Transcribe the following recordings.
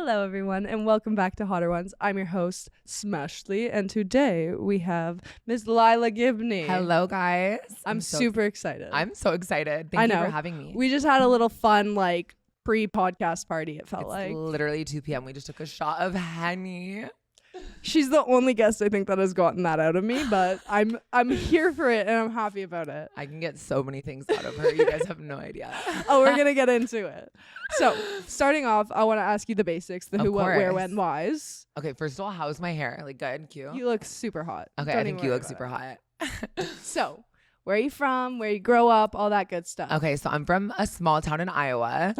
Hello, everyone, and welcome back to Hotter Ones. I'm your host, Smashly, and today we have Miss Lilah Gibney. Hello, guys. I'm super excited. I'm so excited. Thank you for having me. We just had a little fun, pre-podcast party, it felt it's like. literally 2 p.m. We just took a shot of Henny. She's the only guest I think that has gotten that out of me, but I'm here for it, and I'm happy about it. I can get so many things out of her. You guys have no idea. Oh, we're going to get into it. So, starting off, I want to ask you the basics, the who, what, where, when, whys. Okay, first of all, how's my hair? Like, good, cute? You look super hot. Okay, I think you look super hot. So, where are you from? Where you grow up? All that good stuff. Okay, so I'm from a small town in Iowa.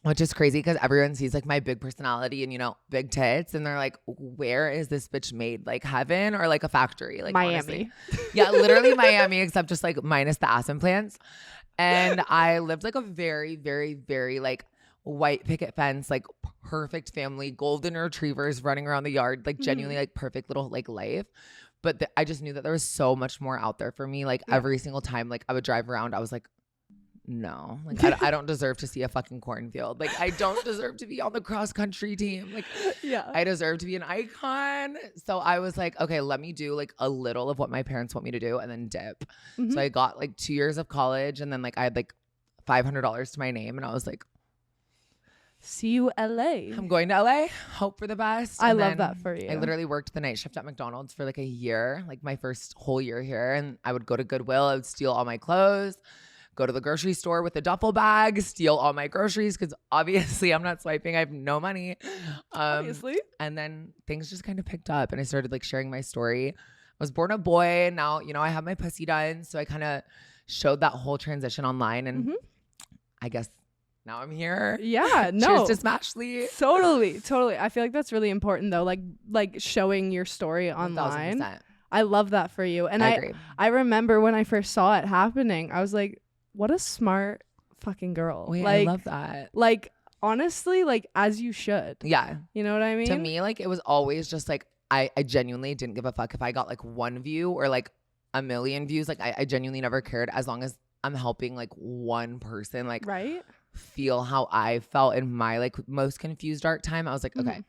Which is crazy because everyone sees like my big personality and big tits, and they're like, where is this bitch made? Like heaven or like a factory? Like Miami. Honestly. Yeah, literally Miami, except just like minus the ass implants. And I lived like a very, very, very like white picket fence, like perfect family, golden retrievers running around the yard, like genuinely like perfect little like life. But I just knew that there was so much more out there for me. Like every single time like I would drive around, I was like, no, like I don't deserve to see a fucking cornfield. Like I don't deserve to be on the cross country team. Like I deserve to be an icon. So I was like, okay, let me do like a little of what my parents want me to do and then dip. So I got like 2 years of college, and then like I had like $500 to my name, and I was like, see you LA. I'm going to LA. Hope for the best. I love that for you. I literally worked the night shift at McDonald's for like a year, like my first whole year here. And I would go to Goodwill. I would steal all my clothes, go to the grocery store with a duffel bag, steal all my groceries because obviously I'm not swiping. I have no money. Obviously. And then things just kind of picked up, and I started like sharing my story. I was born a boy, and now, I have my pussy done. So I kind of showed that whole transition online, and I guess now I'm here. Yeah, no. Cheers to Smashly. Totally. I feel like that's really important though. Like showing your story online. 1000%. I love that for you. And I agree. I remember when I first saw it happening, I was like, what a smart fucking girl. Wait, like, I love that. Like, honestly, like, as you should. Yeah. You know what I mean? To me, like, it was always just like, I genuinely didn't give a fuck if I got like 1 view or like a million views. Like, I genuinely never cared as long as I'm helping like one person, like, feel how I felt in my like most confused dark time. I was like, okay,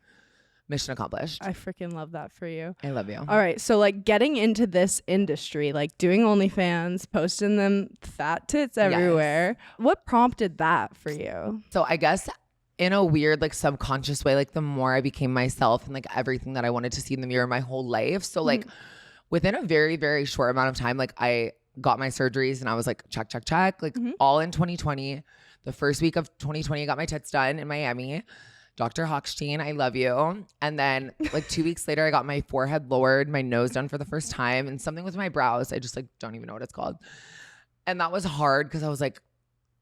mission accomplished. I freaking love that for you. I love you. All right. So like getting into this industry, like doing OnlyFans, posting them fat tits everywhere. Yes. What prompted that for you? So I guess in a weird, like subconscious way, like the more I became myself and like everything that I wanted to see in the mirror my whole life. So like within a very, very short amount of time, like I got my surgeries and I was like, check, like all in 2020. The first week of 2020, I got my tits done in Miami. Dr. Hochstein, I love you. And then like 2 weeks later, I got my forehead lowered, my nose done for the first time, and something with my brows. I just like don't even know what it's called. And that was hard because I was like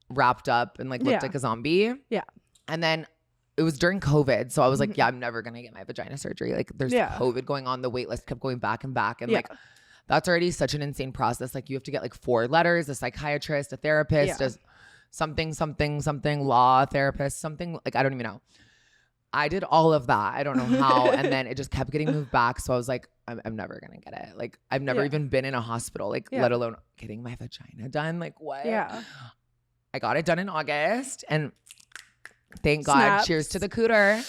wrapped up and like looked like a zombie. Yeah. And then it was during COVID. So I was like, I'm never going to get my vagina surgery. Like there's COVID going on. The wait list kept going back and back. And like, that's already such an insane process. Like you have to get like 4 letters, a psychiatrist, a therapist, a something law therapist, something like, I don't even know. I did all of that. I don't know how. And then it just kept getting moved back. So I was like, I'm never going to get it. Like I've never even been in a hospital, like let alone getting my vagina done. Like what? Yeah. I got it done in August, and thank God. Snaps. Cheers to the cooter.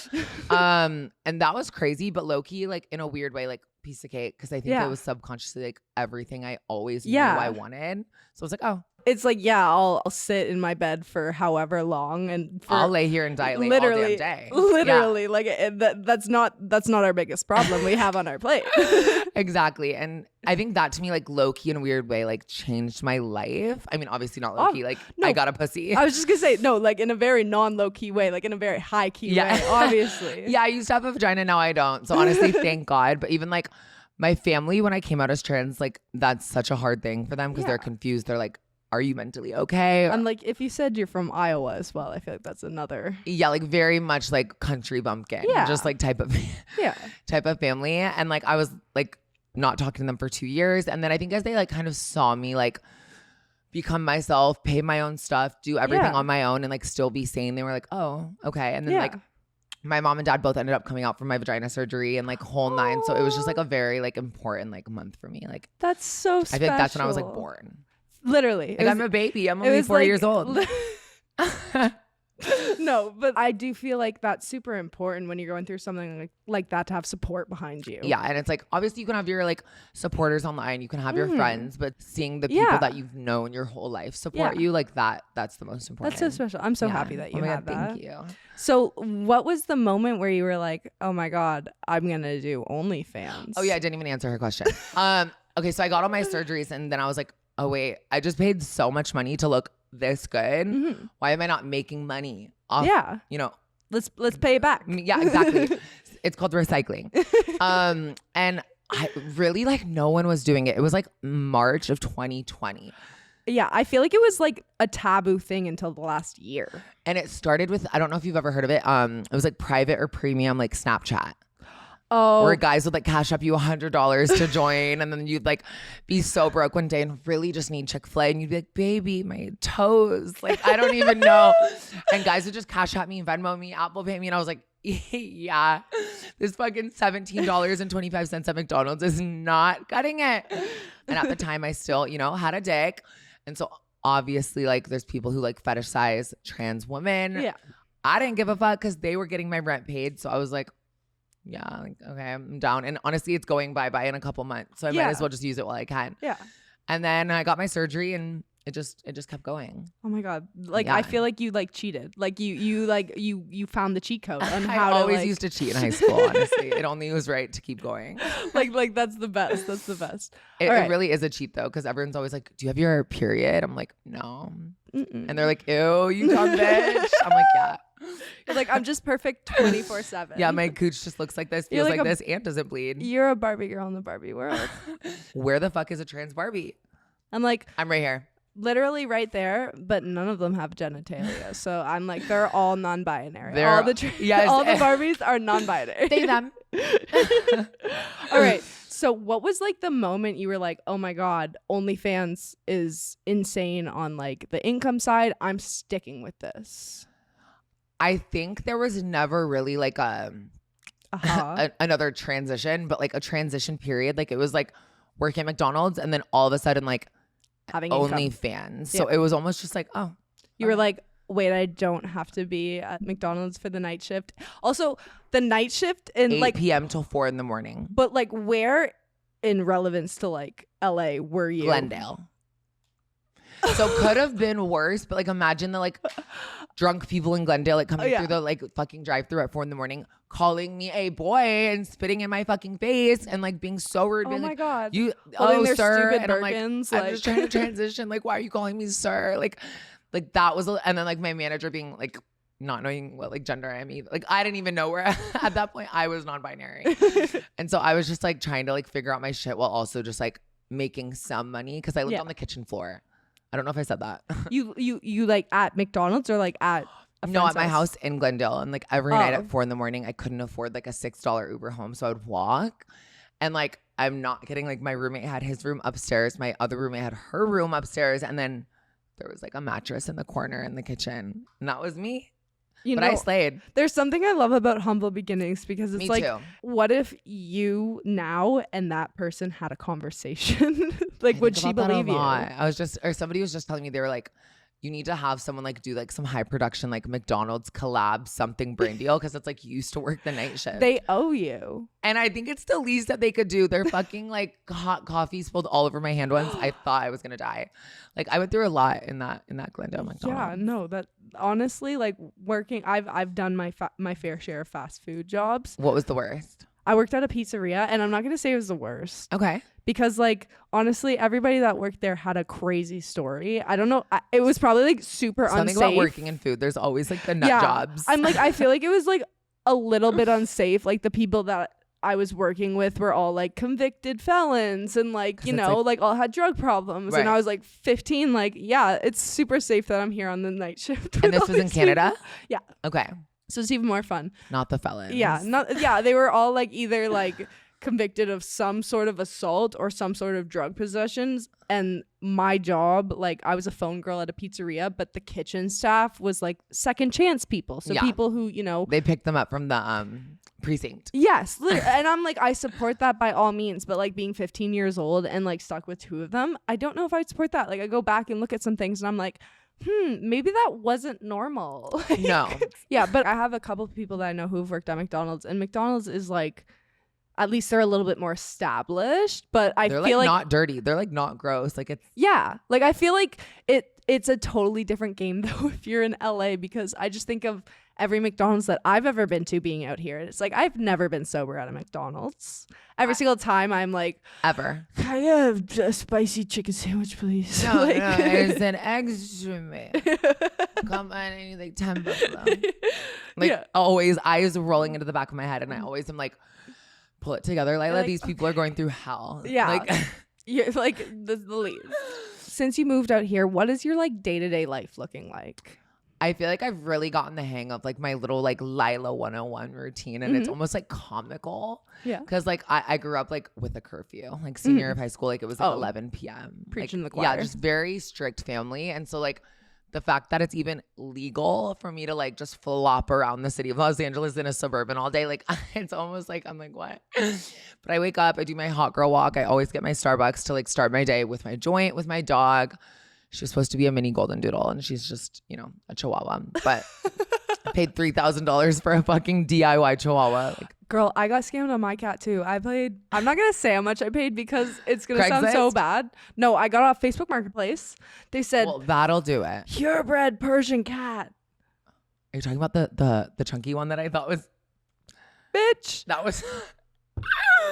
And that was crazy, but low key, like in a weird way, like piece of cake. Cause I think it was subconsciously like everything I always knew I wanted. So I was like, oh. It's like, I'll sit in my bed for however long, and I'll lay here and dilate all damn day. Literally, like that's not our biggest problem we have on our plate. Exactly. And I think that to me, like low key in a weird way, like changed my life. I mean, obviously not low key. Like no, I got a pussy. I was just gonna say no, like in a very non-low key way, like in a very high key way. Obviously. Yeah, I used to have a vagina. Now I don't. So honestly, thank God. But even like my family, when I came out as trans, like that's such a hard thing for them because they're confused. They're like, are you mentally okay? And like if you said you're from Iowa as well, I feel like that's another like very much like country bumpkin, just like type of family. And like I was like not talking to them for 2 years, and then I think as they like kind of saw me like become myself, pay my own stuff, do everything on my own, and like still be sane, they were like, oh, okay. And then like my mom and dad both ended up coming out for my vagina surgery and like whole nine. So it was just like a very like important like month for me. Like that's so special. I feel like that's when I was like born. Literally. Like I'm a baby. I'm only 4 years old. No, but I do feel like that's super important when you're going through something like that to have support behind you. Yeah, and it's like obviously you can have your like supporters online, you can have your friends, but seeing the people that you've known your whole life support you, like that's the most important. That's so special. I'm so happy that you had that. Thank you. So what was the moment where you were like, oh my God, I'm gonna do OnlyFans? Oh yeah, I didn't even answer her question. Okay, so I got all my surgeries and then I was like, oh wait, I just paid so much money to look this good. Why am I not making money off, you know, let's pay it back. Yeah, exactly. It's called recycling. And I really like no one was doing it. It was like March of 2020. Yeah, I feel like it was like a taboo thing until the last year. And it started with, I don't know if you've ever heard of it. It was like private or premium, like Snapchat. Oh. Where guys would like cash up you $100 to join, and then you'd like be so broke one day and really just need Chick-fil-A, and you'd be like, baby, my toes. Like, I don't even know. And guys would just cash at me, Venmo me, Apple Pay me. And I was like, yeah, this fucking $17.25 at McDonald's is not cutting it. And at the time I still, you know, had a dick. And so obviously like there's people who like fetishize trans women. Yeah. I didn't give a fuck because they were getting my rent paid. So I was like, yeah, like, okay, I'm down. And honestly, it's going bye-bye in a couple months. So I might as well just use it while I can. Yeah. And then I got my surgery and it just kept going. Oh my God. Like, I feel like you like cheated. Like you found the cheat code on how I always used to cheat in high school, honestly. It only was right to keep going. like that's the best. That's the best. It really is a cheat though. Cause everyone's always like, do you have your period? I'm like, no. And they're like, ew, you dumb bitch. I'm like, yeah. You're like, I'm just perfect 24/7. Yeah, my cooch just looks like this, feels like this, and doesn't bleed. You're a Barbie girl in the Barbie world. Where the fuck is a trans Barbie? I'm like, I'm right here. Literally right there, but none of them have genitalia. So I'm like, they're all non-binary. All the Barbies are non-binary. They them. All right. So what was like the moment you were like, oh my God, OnlyFans is insane on like the income side. I'm sticking with this. I think there was never really like another transition, but like a transition period. Like it was like working at McDonald's and then all of a sudden like having OnlyFans. So it was almost just like, oh. You were like, wait, I don't have to be at McDonald's for the night shift. Also, the night shift in 8 p.m. till 4 in the morning. But like where in relevance to like LA were you? Glendale. So could have been worse, but like imagine the like drunk people in Glendale like coming through the like fucking drive-thru at 4 in the morning, calling me a boy and spitting in my fucking face and like being so rude. Oh my like, God. You, their sir. Stupid and I'm like, Birkins, I'm just trying to transition. Like, why are you calling me sir? Like that was, and then like my manager being like, not knowing what like gender I am either. Like I didn't even know where at that point I was non-binary. And so I was just like trying to like figure out my shit while also just like making some money because I lived on the kitchen floor. I don't know if I said that. You like at McDonald's or like at no, at my house in Glendale. And like every night at 4 in the morning, I couldn't afford like a $6 Uber home. So I would walk and like, I'm not kidding. Like my roommate had his room upstairs. My other roommate had her room upstairs. And then there was like a mattress in the corner in the kitchen. And that was me. I slayed. There's something I love about humble beginnings because it's me like, too. What if you now and that person had a conversation? Like, would she believe you? I was just, or somebody was just telling me, they were like, you need to have someone like do like some high production, like McDonald's collab something brand deal. Cause it's like you used to work the night shift. They owe you. And I think it's the least that they could do. Their fucking like hot coffee spilled all over my hand once. I thought I was going to die. Like I went through a lot in that Glendale McDonald's. Yeah, no, that honestly, like working, I've done my fair share of fast food jobs. What was the worst? I worked at a pizzeria and I'm not going to say it was the worst. Okay. Because like, honestly, everybody that worked there had a crazy story. I don't know. It was probably like super unsafe. Something about working in food. There's always like the nut jobs. I'm like, I feel like it was like a little bit unsafe. Like the people that I was working with were all like convicted felons and like, you know, like all had drug problems. Right. And I was like 15, like, yeah, it's super safe that I'm here on the night shift. And this was in Canada? Yeah. Okay. So it's even more fun. Not the felons. Yeah. They were all like either like convicted of some sort of assault or some sort of drug possessions. And my job, like I was a phone girl at a pizzeria, but the kitchen staff was like second chance people. So people who, you know, they picked them up from the precinct. Yes. And I'm like, I support that by all means, but like being 15 years old and like stuck with two of them, I don't know if I'd support that. Like I go back and look at some things and I'm like, maybe that wasn't normal. No. Yeah, but I have a couple of people that I know who've worked at McDonald's, and McDonald's is like, at least they're a little bit more established, but They're feel like not dirty. They're like not gross. Like it's yeah, like I feel like it's a totally different game though if you're in LA, because I just think of every McDonald's that I've ever been to being out here. It's like I've never been sober at a McDonald's. Every single time I'm like, ever. Can I have a spicy chicken sandwich, please? No, like, no, it's an extra meal. Come on, I need like 10 buffalo. Like yeah. always, eyes rolling into the back of my head, and I always am like, pull it together, Lilah. Like, these people are going through hell. Yeah, like yeah, like the least. Since you moved out here, what is your like day-to-day life looking like? I feel like I've really gotten the hang of like my little like Lilah 101 routine, and it's almost like comical. Yeah. Because like I grew up like with a curfew, like senior year of high school, like it was like 11 p.m. Preaching like, the choir. Yeah, just very strict family. And so like the fact that it's even legal for me to like just flop around the city of Los Angeles in a Suburban all day, like it's almost like I'm like, what? But I wake up, I do my hot girl walk. I always get my Starbucks to like start my day with my joint, with my dog. She was supposed to be a mini golden doodle, and she's just, you know, a chihuahua. But I paid $3,000 for a fucking DIY chihuahua. Like, girl, I got scammed on my cat too. I'm not gonna say how much I paid because it's gonna sound so bad. No, I got off Facebook Marketplace. They said, well, that'll do it. Purebred Persian cat. Are you talking about the chunky one that I thought was? Bitch. That was.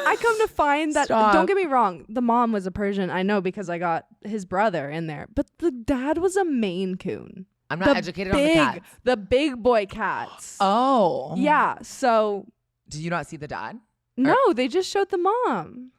I come to find that, Stop. don't get me wrong, the mom was a Persian. I know because I got his brother in there, but the dad was a Maine Coon. I'm not educated on the cats. The big boy cats. Oh. Yeah. So. Did you not see the dad? No, they just showed the mom.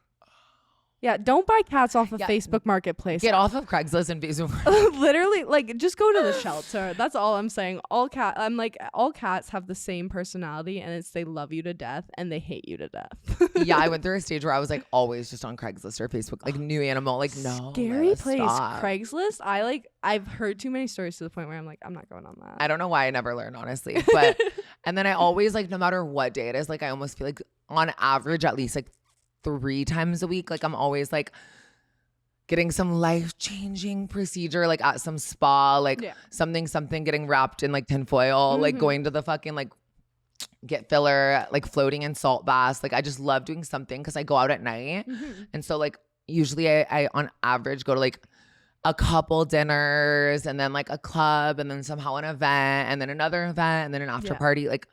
Yeah, don't buy cats off of Facebook Marketplace. Get off of Craigslist and Facebook. Literally, like, just go to the shelter. That's all I'm saying. All cats have the same personality, and it's they love you to death and they hate you to death. Yeah, I went through a stage where I was like always just on Craigslist or Facebook, like new animal. Like no, scary place. Stop. Craigslist. I've heard too many stories to the point where I'm like, I'm not going on that. I don't know why I never learned, honestly. But and then I always like, no matter what day it is, like I almost feel like on average at least like 3 times a week, like I'm always like getting some life-changing procedure, like at some spa, like something getting wrapped in like tinfoil, like going to the fucking like get filler, like floating in salt baths. Like I just love doing something because I go out at night. And so like usually I on average go to like a couple dinners and then like a club and then somehow an event and then another event and then an after party, like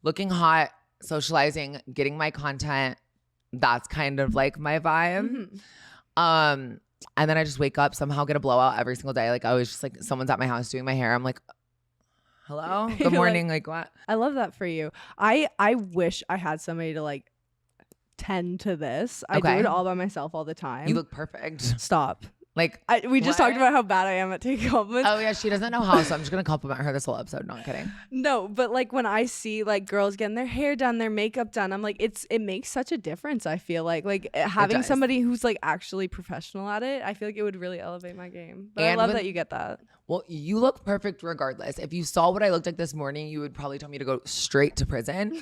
looking hot, socializing, getting my content. That's kind of like my vibe. And then I just wake up, somehow get a blowout every single day. Like I was just like, someone's at my house doing my hair. I'm like, hello, good morning. like what? I love that for you. I wish I had somebody to like tend to this. I do it all by myself all the time. You look perfect. Stop. Like we just talked about how bad I am at taking compliments. Oh yeah, she doesn't know how, so I'm just gonna compliment her this whole episode. Not kidding. No, but like when I see like girls getting their hair done, their makeup done, I'm like, it makes such a difference. I feel like having somebody who's like actually professional at it, I feel like it would really elevate my game. But I love that you get that. Well, you look perfect regardless. If you saw what I looked like this morning, you would probably tell me to go straight to prison.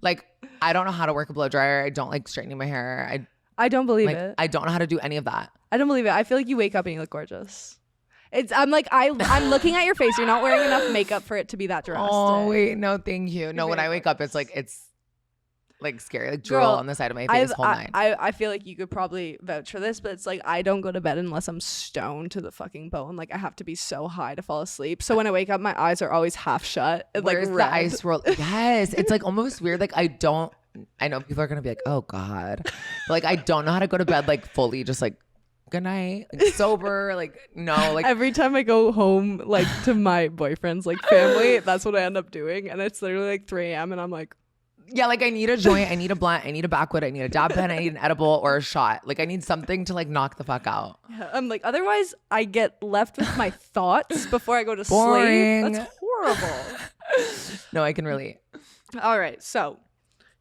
Like I don't know how to work a blow dryer. I don't like straightening my hair. I don't believe it. I don't know how to do any of that. I don't believe it. I feel like you wake up and you look gorgeous. I'm looking at your face. You're not wearing enough makeup for it to be that drastic. Oh wait, no, thank you. No, when I wake up, it's like scary, like drool on the side of my face, whole night. I feel like you could probably vouch for this, but it's like I don't go to bed unless I'm stoned to the fucking bone. Like I have to be so high to fall asleep. So when I wake up, my eyes are always half shut. Where's like the ice roll? Yes, it's like almost weird. Like I know people are gonna be like, oh God, but like I don't know how to go to bed like fully, just like good night, like, sober, like no, like every time I go home like to my boyfriend's like family, that's what I end up doing, and it's literally like 3 a.m. and I'm like, yeah, like I need a joint, I need a blunt, I need a backwood, I need a dab pen, I need an edible or a shot. Like I need something to like knock the fuck out. Yeah, I'm like, otherwise I get left with my thoughts before I go to Boring. sleep. That's horrible. No, I can relate. All right, so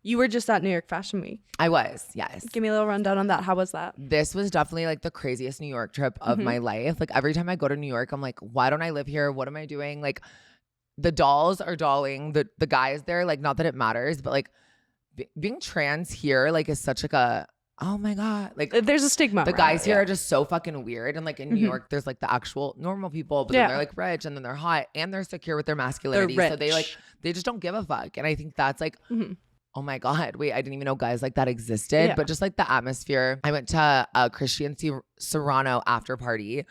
you were just at New York Fashion Week. I was, yes. Give me a little rundown on that. How was that? This was definitely like the craziest New York trip of my life. Like every time I go to New York, I'm like, why don't I live here? What am I doing? Like the dolls are dolling. The guys there, like not that it matters, but like being trans here like is such like a oh my God. Like there's a stigma. The around guys it, here yeah. are just so fucking weird. And like in New York, there's like the actual normal people, but then they're like rich and then they're hot and they're secure with their masculinity. They're So they just don't give a fuck. And I think that's like, oh my God, wait, I didn't even know guys like that existed. But just like the atmosphere. I went to a Christian Serrano after party.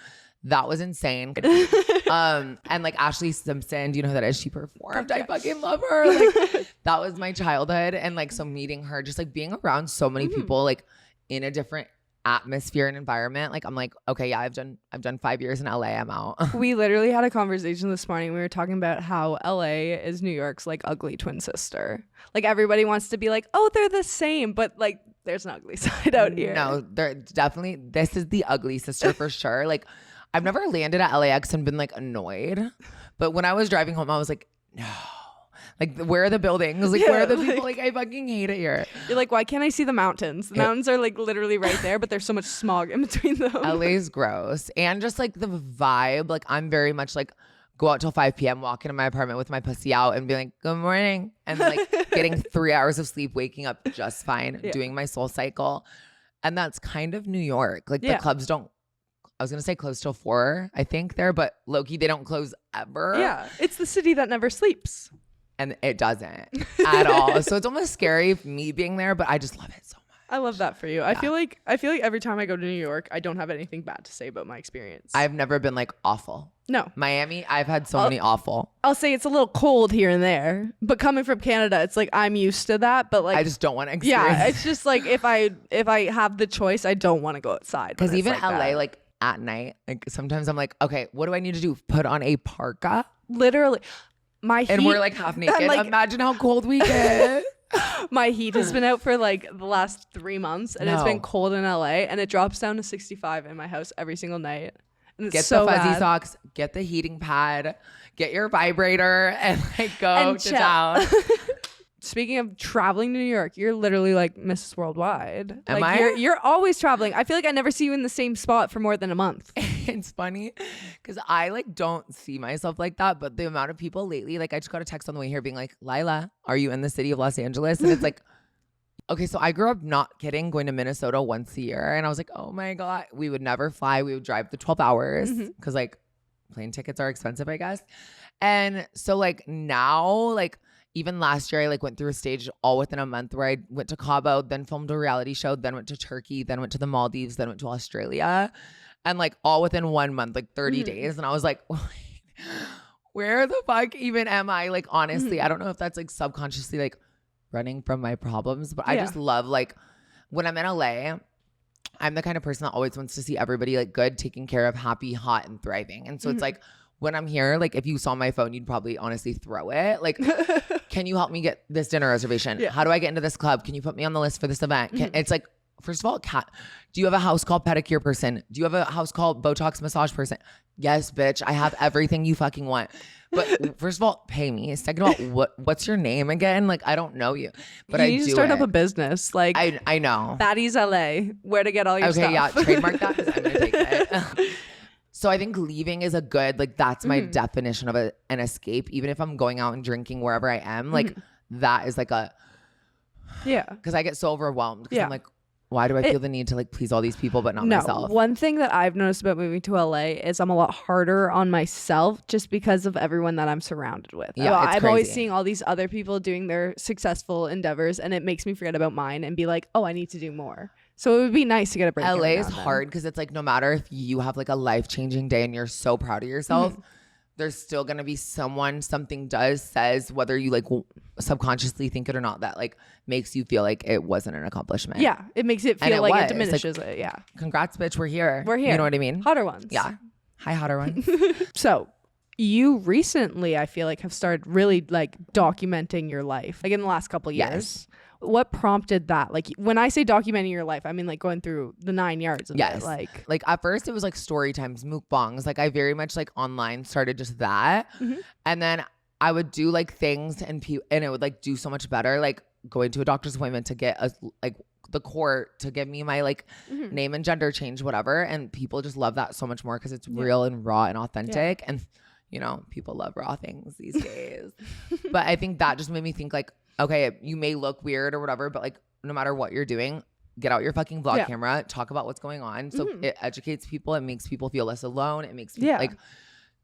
That was insane. And like Ashley Simpson, do you know who that is? She performed. I fucking love her. Like that was my childhood. And like, so meeting her, just like being around so many people, like in a different atmosphere and environment. Like I'm like, okay, yeah, I've done 5 years in LA. I'm out. We literally had a conversation this morning. We were talking about how LA is New York's like ugly twin sister. Like everybody wants to be like, oh, they're the same, but like there's an ugly side out here. No, they're definitely, this is the ugly sister for sure. Like I've never landed at LAX and been like annoyed, but when I was driving home, I was like, no. Like, where are the buildings? Like, where are the people? Like, I fucking hate it here. You're like, why can't I see the mountains? The mountains are like literally right there, but there's so much smog in between them. LA's gross. And just like the vibe, like I'm very much like go out till 5 p.m., walk into my apartment with my pussy out and be like, good morning. And like getting 3 hours of sleep, waking up just fine, doing my soul cycle. And that's kind of New York. Like the clubs don't, I was going to say close till 4, I think there, but low-key, they don't close ever. Yeah. It's the city that never sleeps. And it doesn't at all. So it's almost scary me being there, but I just love it so much. I love that for you. Yeah. I feel like every time I go to New York, I don't have anything bad to say about my experience. I've never been like awful. No. Miami, I've had so many awful. I'll say it's a little cold here and there, but coming from Canada, it's like I'm used to that. But like I just don't want to experience. Yeah, it's just like if I have the choice, I don't want to go outside. Because even like LA, that. like at night, like sometimes I'm like, okay, what do I need to do? Put on a parka? Literally. My heat, and we're like half naked. like, imagine how cold we get. My heat has been out for like the last 3 months and it's been cold in LA and it drops down to 65 in my house every single night. And it's get so the fuzzy bad. socks, get the heating pad, get your vibrator and like go to town. Speaking of traveling to New York, you're literally like Mrs. Worldwide. Am like I? You're always traveling. I feel like I never see you in the same spot for more than a month. It's funny because I like don't see myself like that, but the amount of people lately, like I just got a text on the way here being like, Lilah, are you in the city of Los Angeles? And it's like, okay, so I grew up not kidding going to Minnesota once a year. And I was like, oh my God, we would never fly. We would drive the 12 hours because like plane tickets are expensive, I guess. And so like now, like even last year, I like went through a stage all within a month where I went to Cabo, then filmed a reality show, then went to Turkey, then went to the Maldives, then went to Australia. And like all within 1 month, like 30 days. And I was like, where the fuck even am I? Like, honestly, I don't know if that's like subconsciously like running from my problems, but I just love like when I'm in LA, I'm the kind of person that always wants to see everybody like good, taken care of, happy, hot, and thriving. And so it's like, when I'm here, like if you saw my phone, you'd probably honestly throw it. Like, can you help me get this dinner reservation? How do I get into this club? Can you put me on the list for this event? It's like, first of all, do you have a house called pedicure person? Do you have a house called Botox massage person? Yes, bitch. I have everything you fucking want. But first of all, pay me. Second of all, what's your name again? Like, I don't know you, but you need to start up a business. Like, I know. Baddies LA, where to get all your stuff. Okay, yeah, trademark that because I'm gonna take it. So I think leaving is a good, like that's my definition of an escape. Even if I'm going out and drinking wherever I am, like that is like a, because I get so overwhelmed because I'm like, why do I feel the need to like please all these people but not myself? One thing that I've noticed about moving to LA is I'm a lot harder on myself just because of everyone that I'm surrounded with. Yeah, I'm always seeing all these other people doing their successful endeavors and it makes me forget about mine and be like, oh, I need to do more. So it would be nice to get a break. LA is hard because it's like no matter if you have like a life-changing day and you're so proud of yourself, there's still going to be something says, whether you like subconsciously think it or not, that like makes you feel like it wasn't an accomplishment. Yeah. It makes it feel like it diminishes it. Yeah. Congrats, bitch. We're here. We're here. You know what I mean? Hotter ones. Yeah. Hi, hotter ones. So you recently, I feel like, have started really like documenting your life, like in the last couple of years. Yes. What prompted that? Like when I say documenting your life, I mean like going through the 9 yards of it. Like at first it was like story times, mukbangs. Like I very much like online started just that. And then I would do like things and it would like do so much better. Like going to a doctor's appointment to get like the court to give me my like name and gender change, whatever. And people just love that so much more because it's real and raw and authentic. And you know, people love raw things these days. But I think that just made me think like, okay, you may look weird or whatever, but like no matter what you're doing, get out your fucking vlog camera, talk about what's going on. So it educates people. It makes people feel less alone. It makes people like,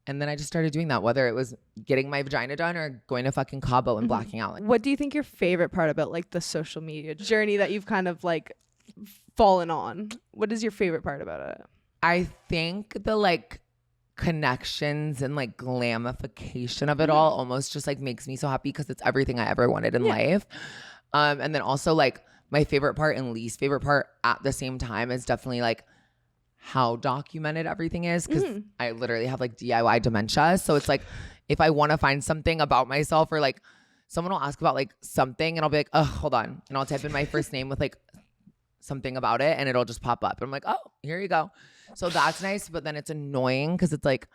and then I just started doing that, whether it was getting my vagina done or going to fucking Cabo and blacking out. What do you think your favorite part about like the social media journey that you've kind of like fallen on? What is your favorite part about it? I think the like connections and like glamification of it all almost just like makes me so happy because it's everything I ever wanted in life. And then also like my favorite part and least favorite part at the same time is definitely like how documented everything is, because I literally have like DIY dementia. So it's like if I want to find something about myself, or like someone will ask about like something and I'll be like, oh, hold on. And I'll type in my first name with like something about it and it'll just pop up. I'm like, oh, here you go. So that's nice. But then it's annoying because it's like,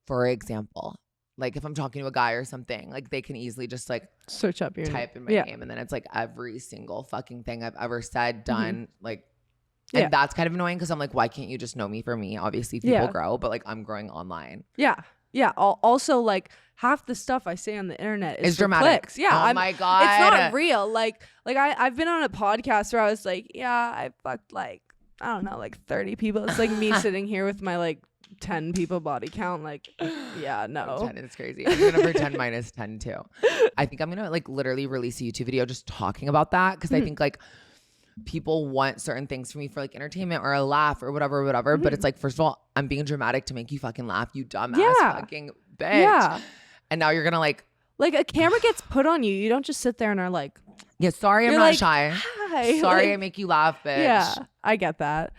for example, like if I'm talking to a guy or something, like they can easily just like search up your type in my name, and then it's like every single fucking thing I've ever said, done, like. And that's kind of annoying because I'm like, why can't you just know me for me? Obviously people grow, but like I'm growing online. Yeah. Also, like half the stuff I say on the internet is dramatic. Clicks. Yeah. Oh my God. It's not real. Like I've been on a podcast where I was like, yeah, I fucked like, I don't know, like 30 people. It's like me sitting here with my like 10 people body count. Like, yeah, no. 10 is crazy. I'm going to pretend mine is 10 too. I think I'm going to like literally release a YouTube video just talking about that. Because I think like people want certain things from me for like entertainment or a laugh or whatever. But it's like, first of all, I'm being dramatic to make you fucking laugh, you dumbass fucking bitch. Yeah. And now you're going to like a camera gets put on you. You don't just sit there and are like, yeah, sorry, I'm not like, shy. Hi. Sorry, like, I make you laugh, bitch. Yeah, I get that.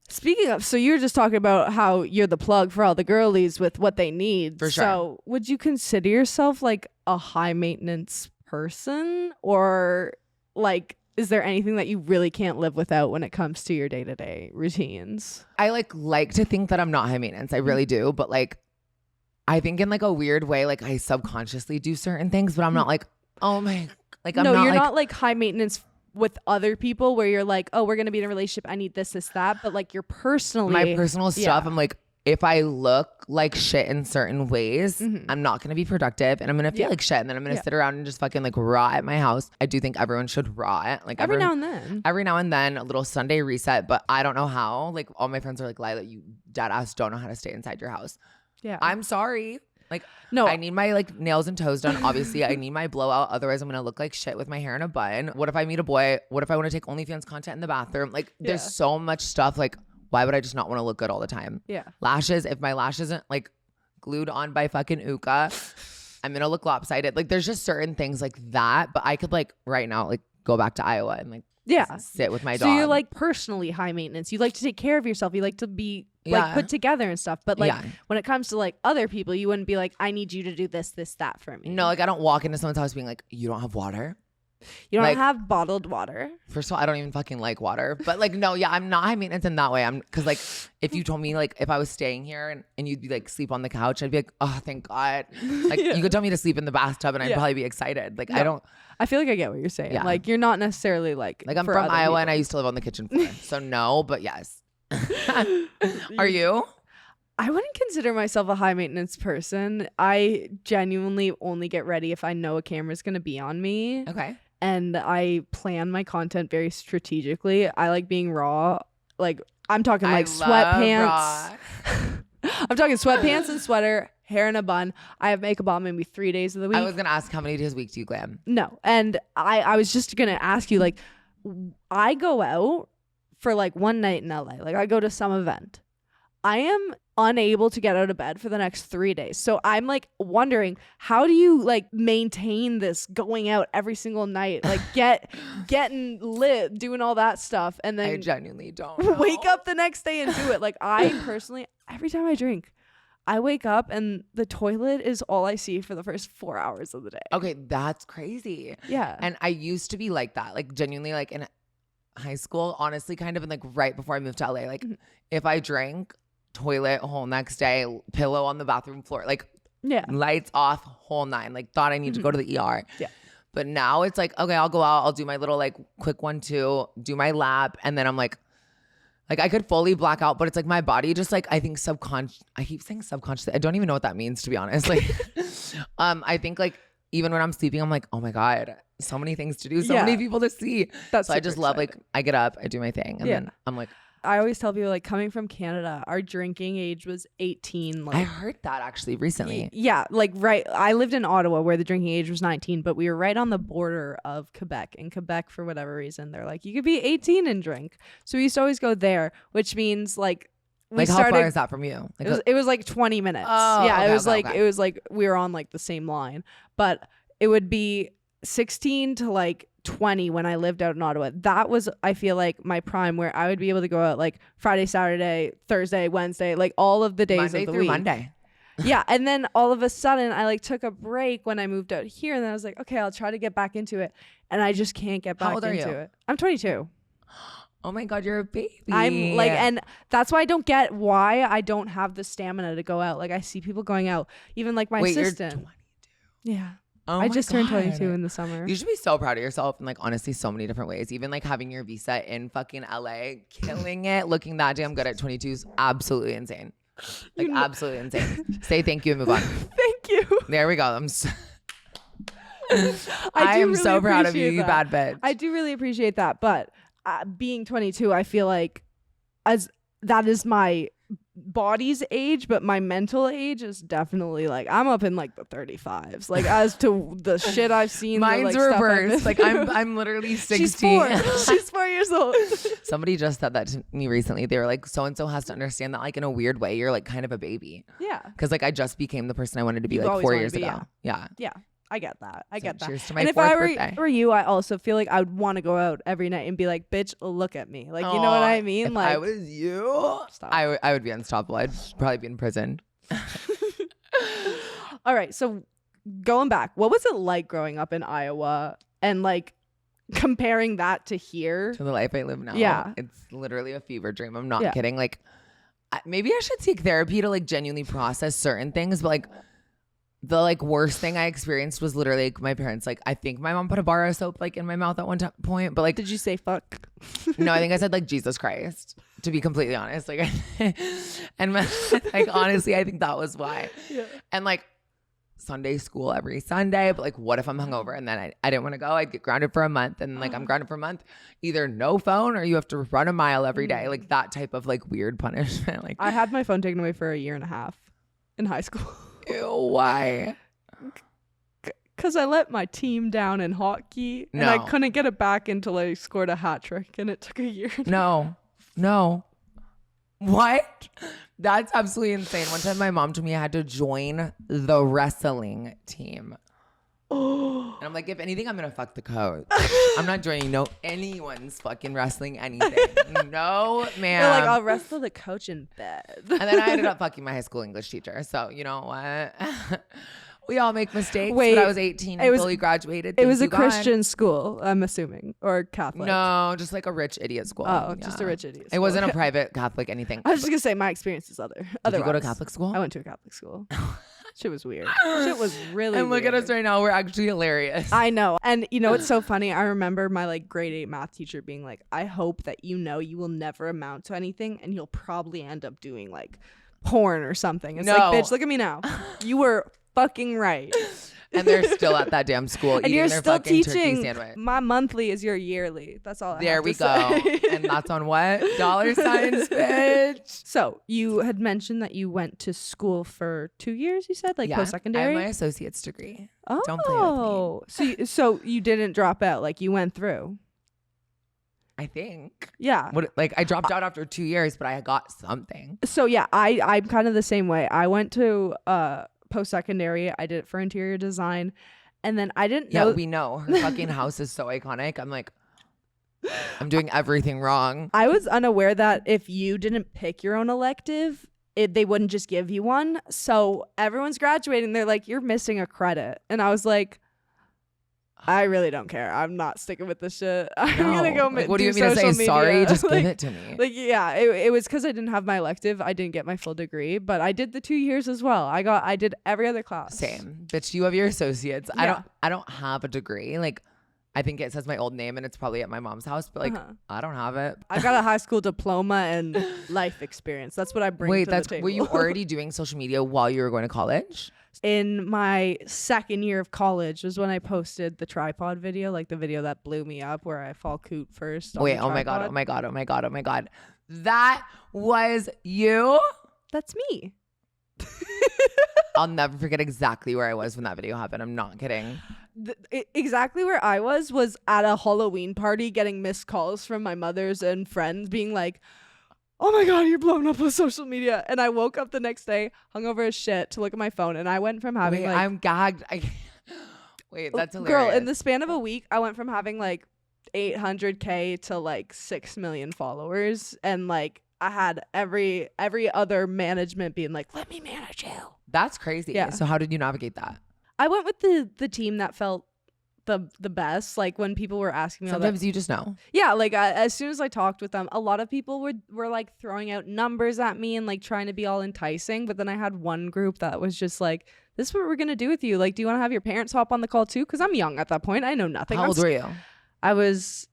Speaking of, so you were just talking about how you're the plug for all the girlies with what they need. For sure. So would you consider yourself like a high maintenance person, or like, is there anything that you really can't live without when it comes to your day-to-day routines? I like to think that I'm not high maintenance. I really do. But like, I think in like a weird way, like I subconsciously do certain things, but I'm not like, oh my, like I'm no, not you're like, not like high maintenance with other people where you're like, oh, we're going to be in a relationship. I need this, that. But like your personally. My personal stuff, I'm like, if I look like shit in certain ways, I'm not going to be productive and I'm going to feel like shit. And then I'm going to sit around and just fucking like rot at my house. I do think everyone should rot. Like every now and then. Every now and then, a little Sunday reset. But I don't know how. Like all my friends are like, Lilah, you dead ass don't know how to stay inside your house. Yeah. I'm sorry. Like, no, I need my like nails and toes done. Obviously, I need my blowout. Otherwise, I'm going to look like shit with my hair in a bun. What if I meet a boy? What if I want to take OnlyFans content in the bathroom? Like there's so much stuff. Like, why would I just not want to look good all the time? Yeah. Lashes. If my lash isn't like glued on by fucking Uka, I'm going to look lopsided. Like there's just certain things like that. But I could like right now, like go back to Iowa and like sit with my dog. So you're like personally high maintenance. You like to take care of yourself. You like to be like put together and stuff. But like when it comes to like other people, you wouldn't be like, I need you to do this, that for me. No, like I don't walk into someone's house being like, you don't have water? You don't like, have bottled water? First of all, I don't even fucking like water. But like, no, I'm not high maintenance in that way. I'm because like if you told me like if I was staying here and you'd be like sleep on the couch, I'd be like, oh, thank God. Like you could tell me to sleep in the bathtub and I'd probably be excited. Like I feel like I get what you're saying. Like you're not necessarily like I'm from Iowa and I used to live on the kitchen floor. So no, but yes. Are you? I wouldn't consider myself a high maintenance person. I genuinely only get ready if I know a camera's going to be on me. Okay. And I plan my content very strategically. I like being raw. Like I'm talking like sweatpants. I'm talking sweatpants and sweater, hair in a bun. I have makeup on maybe 3 days of the week. I was going to ask how many days a week do you glam? No. And I was just going to ask you, like, I go out for like one night in LA. Like I go to some event. I am unable to get out of bed for the next 3 days. So I'm like wondering, how do you like maintain this going out every single night? Like getting lit, doing all that stuff. And then I genuinely don't wake up the next day and do it. Like I personally, every time I drink, I wake up and the toilet is all I see for the first 4 hours of the day. Okay, that's crazy. Yeah. And I used to be like that, like genuinely like in high school, honestly, kind of, and like right before I moved to LA, like if I drank, toilet whole next day, pillow on the bathroom floor, like lights off, whole nine, like thought I need to go to the ER. Yeah. But now it's like, okay, I'll go out, I'll do my little like quick 1-2, do my lap, and then I'm like I could fully black out, but it's like my body just like, I think I keep saying subconsciously, I don't even know what that means, to be honest. Like I think like even when I'm sleeping, I'm like, oh my God, so many things to do, so Yeah. many people to see. That's So I super just love, like, exciting. I get up, I do my thing, and Yeah. then I'm like, I always tell people, like, coming from Canada, our drinking age was 18. Like, I heard that actually recently. yeah, like, right. I lived in Ottawa where the drinking age was 19, but we were right on the border of Quebec. In Quebec, for whatever reason, they're like, you could be 18 and drink. So we used to always go there, which means, like, we Like, started. how far is that from you? Like, It was like 20 minutes. Oh, yeah, okay, it was okay, like okay. it was like we were on like the same line, but it would be 16 to like 20 when I lived out in Ottawa. That was, I feel like, my prime where I would be able to go out like Friday, Saturday, Thursday, Wednesday, like all of the days Monday of the through week. Monday. Yeah, and then all of a sudden I like took a break when I moved out here, and then I was like, okay, I'll try to get back into it, and I just can't get How back old are into you? it. I'm 22. Oh my God, you're a baby. I'm like, and that's why I don't get why I don't have the stamina to go out. Like, I see people going out, even like my Wait, assistant. you're 22. Yeah. Oh I my just turned God. 22 in the summer. You should be so proud of yourself in, like, honestly, so many different ways. Even like having your visa in fucking LA, killing it, looking that damn good at 22 is absolutely insane. Like, absolutely insane. Say thank you and move on. Thank you. There we go. I I am really so proud of you, appreciate you that. bad bitch. I do really appreciate that, but being 22, I feel like as that is my body's age, but my mental age is definitely like I'm up in like the 35s. Like, as to the shit I've seen, Mine's the, like, reversed. Stuff Like, I'm literally 16. She's 4. She's 4 years old. Somebody just said that to me recently. They were like, so and so has to understand that, like, in a weird way, you're like kind of a baby. Yeah. Because, like, I just became the person I wanted to be You've like always 4 wanted years to be, ago. Yeah. Yeah. I get that. I get that. Cheers to my and if fourth I birthday. were you, I also feel like I would want to go out every night and be like, bitch, look at me. Like, you know what I mean? If Like, I was you, stop. I would be unstoppable. I'd probably be in prison. All right. So going back, what was it like growing up in Iowa and like comparing that to here? To the life I live now. Yeah. It's literally a fever dream. I'm not Yeah. kidding. Like, maybe I should take therapy to like genuinely process certain things, but like the like worst thing I experienced was literally like my parents, like, I think my mom put a bar of soap like in my mouth at one point, but like, Did you say fuck? no, I think I said like Jesus Christ, to be completely honest. Like, and like, honestly, I think that was why. Yeah. And like Sunday school every Sunday, but like, what if I'm hungover and then I didn't want to go? I'd get grounded for a month, and like I'm grounded for a month, either no phone or you have to run a mile every day, like that type of like weird punishment. Like, I had my phone taken away for a year and a half in high school. ew, why? Because I let my team down in hockey, and I No. couldn't get it back until I scored a hat trick, and it took a year. No. What? That's absolutely insane. One time my mom told me I had to join the wrestling team. Oh, And I'm like, if anything, I'm going to fuck the coach. I'm not joining anyone's fucking wrestling anything. No, man. they're like, I'll wrestle the coach in bed. And then I ended up fucking my high school English teacher. So, you know what? We all make mistakes. Wait, but I was 18 and fully graduated. It was a Thank you, God. Christian school, I'm assuming, or Catholic. No, just like a rich idiot school. Oh, just a rich idiot. It wasn't a school. private Catholic anything. I was just gonna say my experience is other. Did you go to otherwise. Catholic school? I went to a Catholic school. Shit was weird. Shit was really. And look at weird. us right now. We're actually hilarious. I know. And you know what's so funny? I remember my like grade 8 math teacher being like, I hope that you know you will never amount to anything and you'll probably end up doing like porn or something. It's No. like, bitch, look at me now. You were fucking right. And they're still at that damn school And eating you're their still fucking turkey teaching. sandwich. My monthly is your yearly. That's all I There have we to go. say. And that's on what? $, bitch. So you had mentioned that you went to school for 2 years, you said? Like Yeah, post-secondary? I have my associate's degree. Oh. Don't play with me. So you didn't drop out. Like you went through. I think. Yeah. What? Like I dropped out after 2 years, but I got something. So yeah, I'm kind of the same way. I went to post-secondary. I did it for interior design. And then I didn't Yeah, know. we know. Her fucking house is so iconic. I'm like, I'm doing everything wrong. I was unaware that if you didn't pick your own elective, they wouldn't just give you one. So everyone's graduating. They're like, you're missing a credit. And I was like, I really don't care. I'm not sticking with this shit. I'm going to go Like, what do you do want me to say? social Sorry, media. just Like- give it to me. Like, yeah, it was because I didn't have my elective. I didn't get my full degree, but I did the 2 years as well. I did every other class. Same. Bitch, you have your associates. Yeah. I don't have a degree. Like I think it says my old name and it's probably at my mom's house, but like I don't have it. I got a high school diploma and life experience. That's what I bring to the table. Were you already doing social media while you were going to college? In my second year of college was when I posted the tripod video, like the video that blew me up where I fall coot first. Wait, oh my God. That was you? That's me. I'll never forget exactly where I was when that video happened. I'm not kidding. Exactly where I was at a Halloween party getting missed calls from my mother's and friends being like, oh my God, you're blowing up on social media. And I woke up the next day, hungover as shit, to look at my phone. And I went from having I'm gagged. Wait, that's hilarious. Girl, in the span of a week, I went from having like 800K to like 6 million followers. And like I had every other management being like, let me manage you. That's crazy. Yeah. So how did you navigate that? I went with the team that felt the best. Like when people were asking me sometimes you just know. Yeah, like as soon as I talked with them, a lot of people were like throwing out numbers at me and like trying to be all enticing, but then I had one group that was just like, this is what we're gonna do with you, like, do you want to have your parents hop on the call too? Because I'm young at that point, I know nothing. How old were you? I was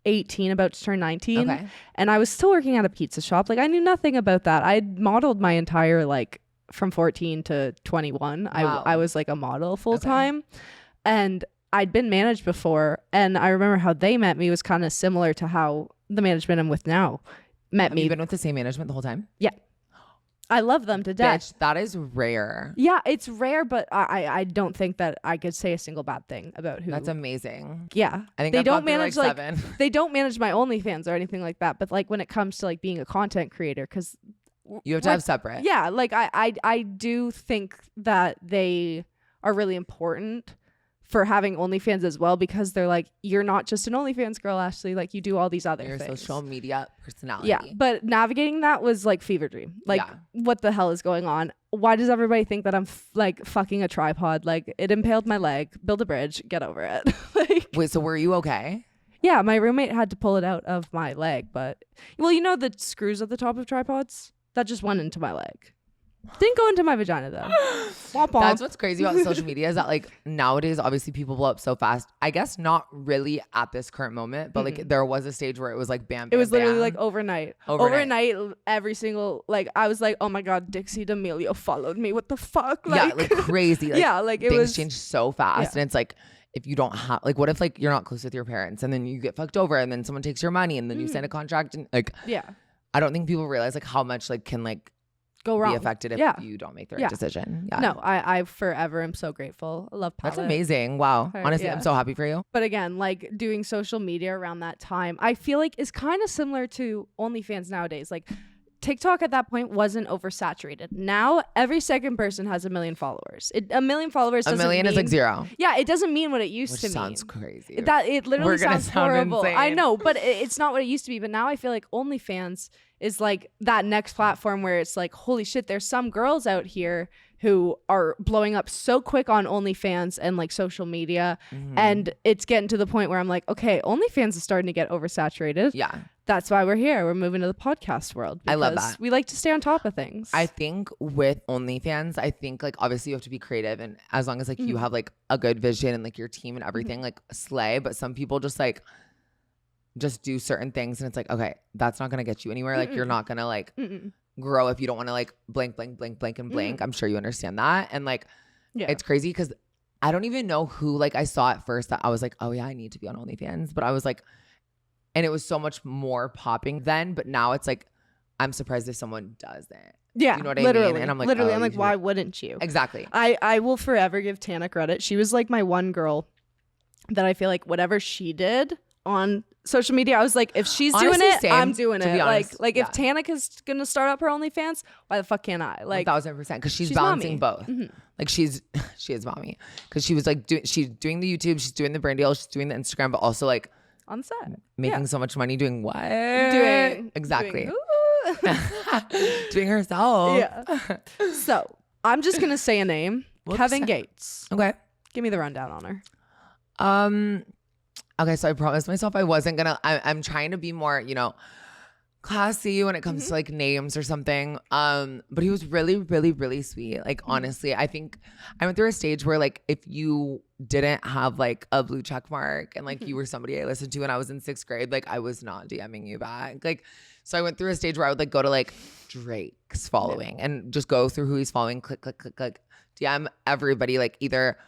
18, about to turn 19. Okay. And I was still working at a pizza shop. Like I knew nothing about that. I modeled my entire like from 14 to 21. Wow. I was like a model full time. And I'd been managed before, and I remember how they met me was kind of similar to how the management I'm with now met me. You've been with the same management the whole time? Yeah. I love them to death. Bitch, that is rare. Yeah, it's rare, but I don't think that I could say a single bad thing about who. That's amazing. Yeah. I think they I've don't manage like 7. They don't manage my OnlyFans or anything like that, but like when it comes to like being a content creator, because you have to have separate. Yeah, like I do think that they are really important for having OnlyFans as well, because they're like, you're not just an OnlyFans girl, Ashley, like you do all these other things. You're a social media personality. Yeah, but navigating that was like fever dream. Like what the hell is going on? Why does everybody think that I'm like fucking a tripod? Like it impaled my leg, build a bridge, get over it. Like, wait, so were you okay? Yeah, my roommate had to pull it out of my leg, but well, you know the screws at the top of tripods? That just went into my leg. Didn't go into my vagina though. Womp womp. That's what's crazy about social media is that like nowadays obviously people blow up so fast. I guess not really at this current moment, but like there was a stage where it was like bam, bam, it was literally bam. like overnight every single, like I was like, oh my God, Dixie D'Amelio followed me, what the fuck? Like, yeah, like crazy. Like, yeah, like it things was change so fast. And it's like, if you don't have, like, what if like you're not close with your parents and then you get fucked over and then someone takes your money and then you sign a contract and like, I don't think people realize like how much like can like go wrong, be affected if you don't make the right decision. Yeah. No, I forever am so grateful. I love Palette. That's amazing. Wow. Honestly, I'm so happy for you. But again, like doing social media around that time, I feel like is kind of similar to OnlyFans nowadays. Like TikTok at that point wasn't oversaturated. Now every second person has 1 million followers. 1 million followers doesn't mean, is like 0. Yeah, it doesn't mean what it used to mean. Sounds crazy. That it literally sounds horrible. Insane. I know, but it's not what it used to be. But now I feel like OnlyFans is like that next platform where it's like, holy shit, there's some girls out here who are blowing up so quick on OnlyFans and like social media. And it's getting to the point where I'm like, okay, OnlyFans is starting to get oversaturated. Yeah. That's why we're here. We're moving to the podcast world. I love that. We like to stay on top of things. I think with OnlyFans, I think like obviously you have to be creative, and as long as like you have like a good vision and like your team and everything, like slay. But some people just like just do certain things and it's like, okay, that's not gonna get you anywhere. Like you're not gonna like grow if you don't want to like blank and blank. I'm sure you understand that. And like it's crazy because I don't even know who like I saw at first that I was like, oh yeah, I need to be on OnlyFans. But I was like, and it was so much more popping then, but now it's like, I'm surprised if someone does it. Yeah, you know what literally. I mean? And I'm like, literally, I'm like, why wouldn't you? Exactly. I will forever give Tana credit. She was like my one girl that I feel like whatever she did on social media, I was like, if she's doing it, I'm doing it. Honest, like if Tana's gonna start up her OnlyFans, why the fuck can't I? Like 1000%, because she's balancing both. Like she is mommy, because she was like she's doing the YouTube, she's doing the brand deal, she's doing the Instagram, but also like on set making so much money doing what? Exactly. Doing herself. Yeah. So I'm just gonna say a name. Whoops. Kevin Gates. Okay. Give me the rundown on her. Okay, so I promised myself I wasn't gonna. I'm trying to be more, classy when it comes to like names or something. But he was really, really, really sweet. Like honestly, I think I went through a stage where like if you didn't have like a blue check mark and like you were somebody I listened to when I was in 6th grade, like I was not DMing you back. Like so I went through a stage where I would like go to like Drake's following and just go through who he's following, click, click, click, click, DM everybody, like either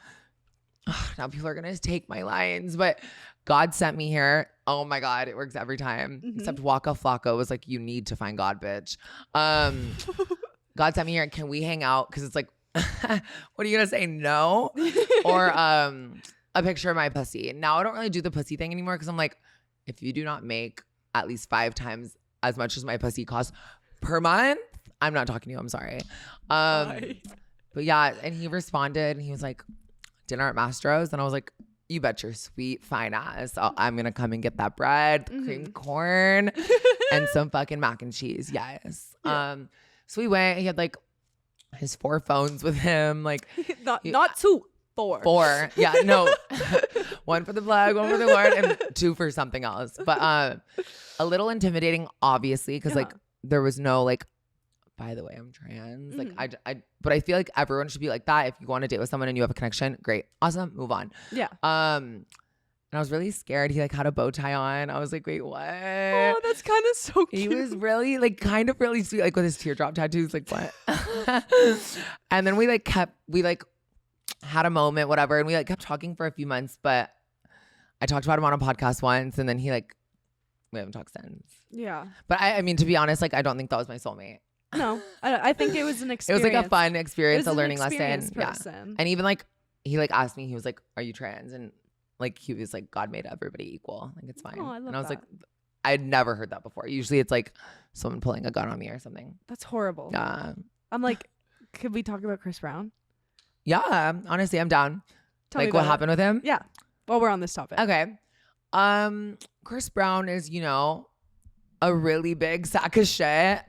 now people are gonna take my lines, but God sent me here. Oh my God, it works every time. Except Waka Flocka was like, you need to find God, bitch. God sent me here. Can we hang out? Because it's like, what are you gonna say? No? Or a picture of my pussy. Now I don't really do the pussy thing anymore because I'm like, if you do not make at least 5 times as much as my pussy costs per month, I'm not talking to you. I'm sorry. But yeah, and he responded and he was like, dinner at Mastro's, and I was like, you bet your sweet fine ass I'm gonna come and get that bread, creamed corn, and some fucking mac and cheese. Yes. So we went. He had like his 4 phones with him. Like not 2, 4. 4. Yeah, no. 1 for the plug, 1 for the Lord, and 2 for something else. But a little intimidating, obviously, because like there was no like, by the way, I'm trans. Like but I feel like everyone should be like that. If you go on a date with someone and you have a connection, great, awesome, move on. Yeah. And I was really scared. He like had a bow tie on. I was like, wait, what? Oh, that's kind of so cute. He was really like kind of really sweet, like with his teardrop tattoos. Like what? And then we had a moment, whatever, and we like kept talking for a few months. But I talked about him on a podcast once, and then we haven't talked since. Yeah. But I mean, to be honest, like I don't think that was my soulmate. No, I think it was an experience. It was like a fun experience, a learning lesson. Person. Yeah. And even like, he like asked me, he was like, are you trans? And like, he was like, God made everybody equal. Like, it's fine. Oh, I love and I was that. like, I'd never heard that before. Usually it's like someone pulling a gun on me or something. That's horrible. Yeah. I'm like, could we talk about Chris Brown? Yeah. Honestly, I'm down. Tell me like what happened with him? Yeah. Well, we're on this topic. Okay. Chris Brown is, a really big sack of shit.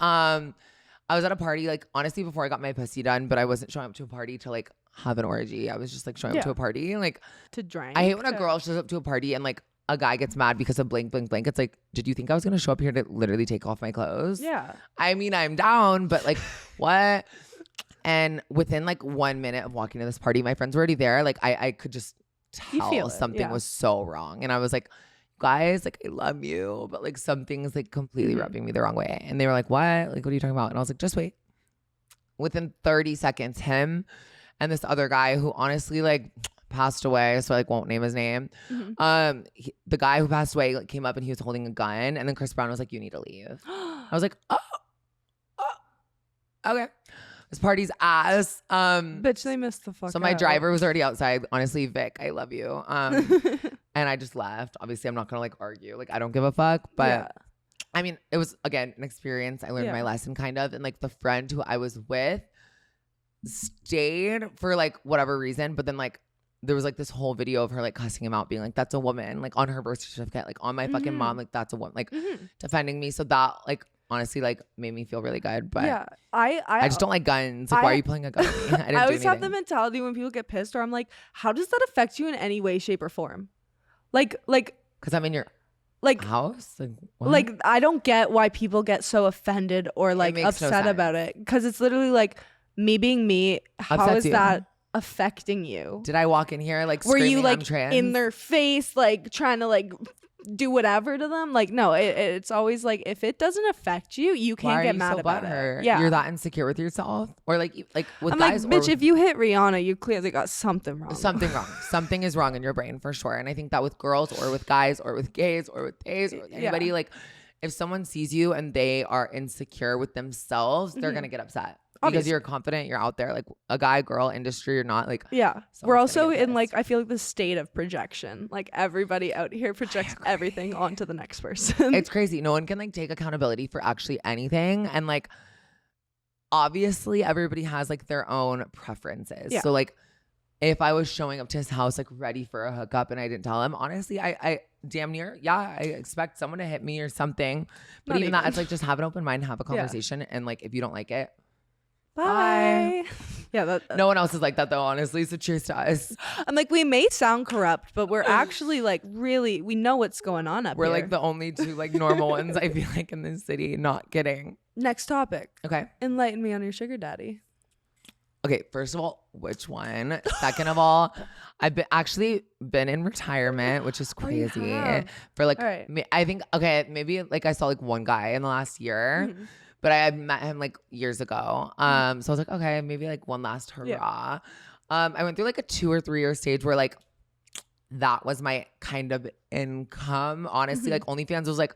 I was at a party, like, honestly, before I got my pussy done, but I wasn't showing up to a party to, like, have an orgy. I was just, like, showing up to a party. Like, to drink. I hate when a girl shows up to a party and, like, a guy gets mad because of blank, blank, blank. It's like, did you think I was going to show up here to literally take off my clothes? Yeah. I mean, I'm down, but, like, what? And within, like, 1 minute of walking to this party, my friends were already there. Like, I could just tell something was so wrong. And I was like, guys, like, I love you, but like something's like completely rubbing me the wrong way. And they were like, what? Like, what are you talking about? And I was like, just wait. Within 30 seconds, him and this other guy who honestly like passed away, so I like won't name his name. The guy who passed away like came up and he was holding a gun, and then Chris Brown was like, you need to leave. I was like, oh, okay. This party's ass. Bitch, they missed the fuck So my driver was already outside. Honestly, Vic, I love you. And I just left. Obviously, I'm not gonna like argue. Like, I don't give a fuck. But I mean, it was again an experience. I learned my lesson kind of. And like the friend who I was with stayed for like whatever reason. But then like there was like this whole video of her like cussing him out, being like, that's a woman, like on her birth certificate, like on my fucking mom, like that's a woman, like defending me. So that like honestly like made me feel really good. But I just don't like guns. Like, why are you pulling a gun at me? I always have the mentality when people get pissed, or I'm like, how does that affect you in any way, shape, or form? Like, because I'm in your like house. Like I don't get why people get so offended or like upset about it. Because it's literally like me being me. How is that affecting you? Did I walk in here like were you like I'm trans? In their face, like trying to like do whatever to them? Like no, it's always like if it doesn't affect you, you can't get mad about it. Yeah, you're that insecure with yourself, or like with I'm guys. Like, bitch, if you hit Rihanna, you clearly got something wrong. Something wrong. Something is wrong in your brain for sure. And I think that with girls or with guys or with gays or with gays or with anybody, like if someone sees you and they are insecure with themselves, they're gonna get upset. Because you're confident, you're out there, like a guy, girl, industry or not, like we're also in like I feel like the state of projection. Like everybody out here projects everything onto the next person. It's crazy. No one can like take accountability for actually anything, and like obviously everybody has like their own preferences. So like if I was showing up to his house like ready for a hookup and I didn't tell him, honestly, I damn near I expect someone to hit me or something. But even that, it's like just have an open mind, have a conversation, and like if you don't like it. Bye. Yeah, No one else is like that though, honestly. So cheers to us. I'm like, we may sound corrupt, but we're actually like really, we know what's going on up We're here. like the only two like normal ones I feel like in this city. Not kidding. Next topic. Okay. Enlighten me on your sugar daddy. Okay, first of all, which one? Second of all, I've been in retirement, which is crazy. For like, right. I think, okay, maybe like I saw like one guy in the last year, but I met him like years ago. So I was like, okay, maybe like one last hurrah. Yeah. I went through like a 2 or 3 year stage where like that was my kind of income. Honestly, like OnlyFans was like,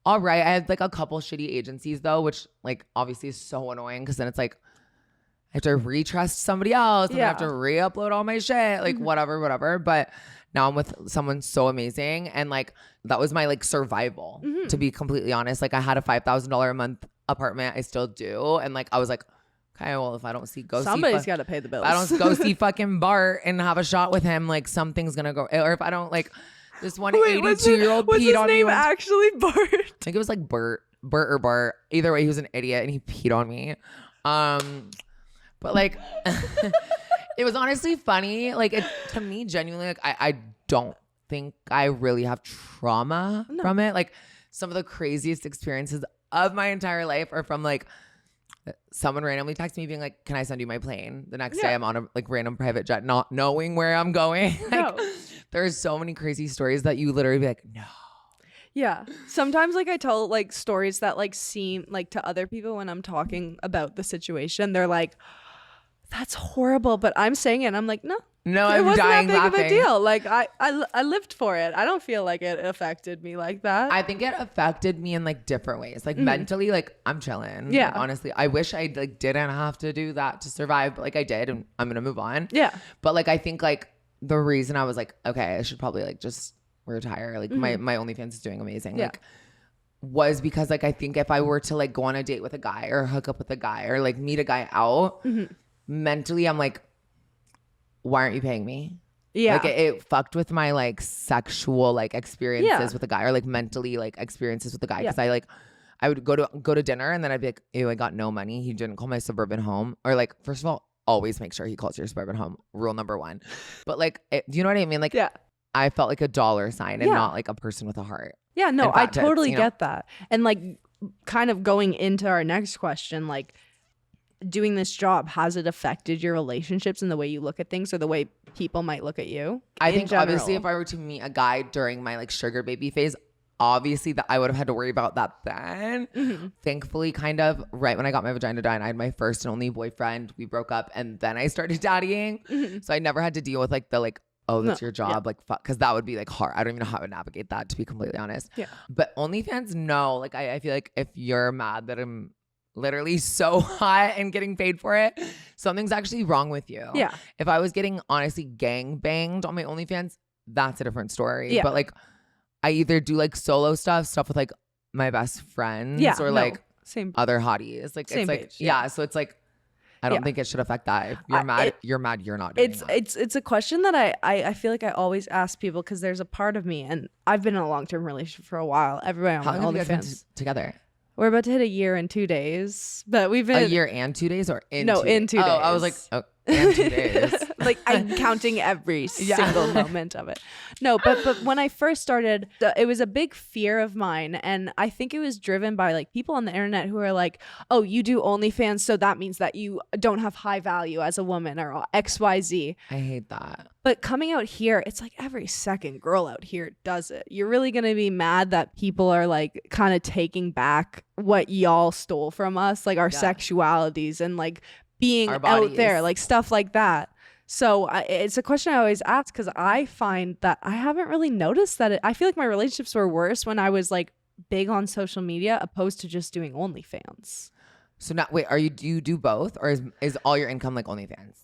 all right. I had like a couple shitty agencies though, which like obviously is so annoying because then it's like, I have to retrust somebody else and I have to re-upload all my shit, like whatever. But now I'm with someone so amazing. And like, that was my like survival, to be completely honest. Like I had a $5,000 a month apartment. I still do. And like, I was like, okay, well, if I don't see, somebody's got to pay the bills. I don't go see fucking Bart and have a shot with him. Like something's going to go, or if I don't like this one 82-year-old peed on me. What's his name actually, Bart? I think it was like Bert or Bart. Either way, he was an idiot and he peed on me. But like, it was honestly funny. Like to me, genuinely, like I don't think I really have trauma from it. Like some of the craziest experiences of my entire life are from like someone randomly texts me being like, can I send you my plane? The next day I'm on a like random private jet, not knowing where I'm going. Like there's so many crazy stories that you literally be like, no. Yeah. Sometimes like I tell like stories that like seem like to other people when I'm talking about the situation, they're like, that's horrible. But I'm saying it and I'm like, no, I'm it wasn't dying that big laughing. of a deal. Like I lived for it. I don't feel like it affected me like that. I think it affected me in like different ways. Like mentally, like I'm chilling. Yeah. Like, honestly, I wish I like didn't have to do that to survive, but like I did, and I'm gonna move on. Yeah. But like I think like the reason I was like, okay, I should probably like just retire. Like my OnlyFans is doing amazing. Yeah. Like was because like I think if I were to like go on a date with a guy or hook up with a guy or like meet a guy out, mentally I'm like, why aren't you paying me? Yeah. Like it fucked with my like sexual like experiences with a guy or like mentally like experiences with a guy. Because I would go to dinner and then I'd be like, ew, I got no money. He didn't call my suburban home. Or like, first of all, always make sure he calls your suburban home. Rule number 1. But like, do you know what I mean? Like, I felt like a dollar sign and not like a person with a heart. Yeah, no, I totally tits, you know? get that. And like kind of going into our next question, like doing this job, has it affected your relationships and the way you look at things or the way people might look at you? I think obviously if I were to meet a guy during my like sugar baby phase, obviously that I would have had to worry about that then. Thankfully, kind of right when I got my vagina done, I had my first and only boyfriend. We broke up and then I started daddying. So I never had to deal with like the like, oh, that's your job. Like, fuck. Because that would be like hard. I don't even know how I would navigate that, to be completely honest. Yeah. But OnlyFans, no. Like, I feel like if you're mad that I'm literally so hot and getting paid for it, something's actually wrong with you. Yeah. If I was getting honestly gang banged on my OnlyFans, that's a different story. Yeah. But like, I either do like solo stuff with like my best friends or like other hotties. Like, it's like, page, so it's like, I don't think it should affect that. If you're mad, you're mad. You're not doing that. It's a question that I feel like I always ask people because there's a part of me, and I've been in a long-term relationship for a while. Everybody on How long have you guys been together? We're about to hit a year and 2 days, but we've been a year and 2 days, or in no 2 days? In 2 days. Oh, I was like, oh, and 2 days. Like I'm counting every single moment of it. No, but when I first started, it was a big fear of mine, and I think it was driven by like people on the internet who are like, "Oh, you do OnlyFans, so that means that you don't have high value as a woman or XYZ." I hate that. But coming out here, it's like every second girl out here does it. You're really gonna be mad that people are like kind of taking back what y'all stole from us, like our sexualities and like being out there, like stuff like that. So it's a question I always ask because I find that I haven't really noticed that. I feel like my relationships were worse when I was like big on social media opposed to just doing OnlyFans. So now, wait, do you do both, or is all your income like OnlyFans?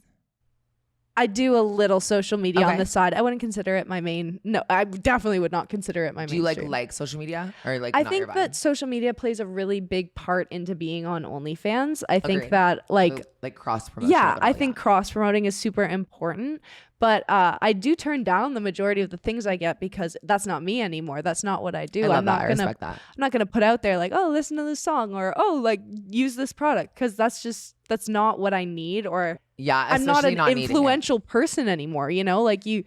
I do a little social media on the side. I wouldn't consider it my main. No, I definitely would not consider it my main. Do you like social media or like? I think that social media plays a really big part into being on OnlyFans. I think Agreed. that like cross promotion. Yeah, I think cross promoting is super important. But I do turn down the majority of the things I get because that's not me anymore. That's not what I do. I respect that. I'm not gonna put out there like, oh, listen to this song or oh, like use this product because that's just that's not what I need, or Yeah, I'm not an not influential person anymore, you know? Like you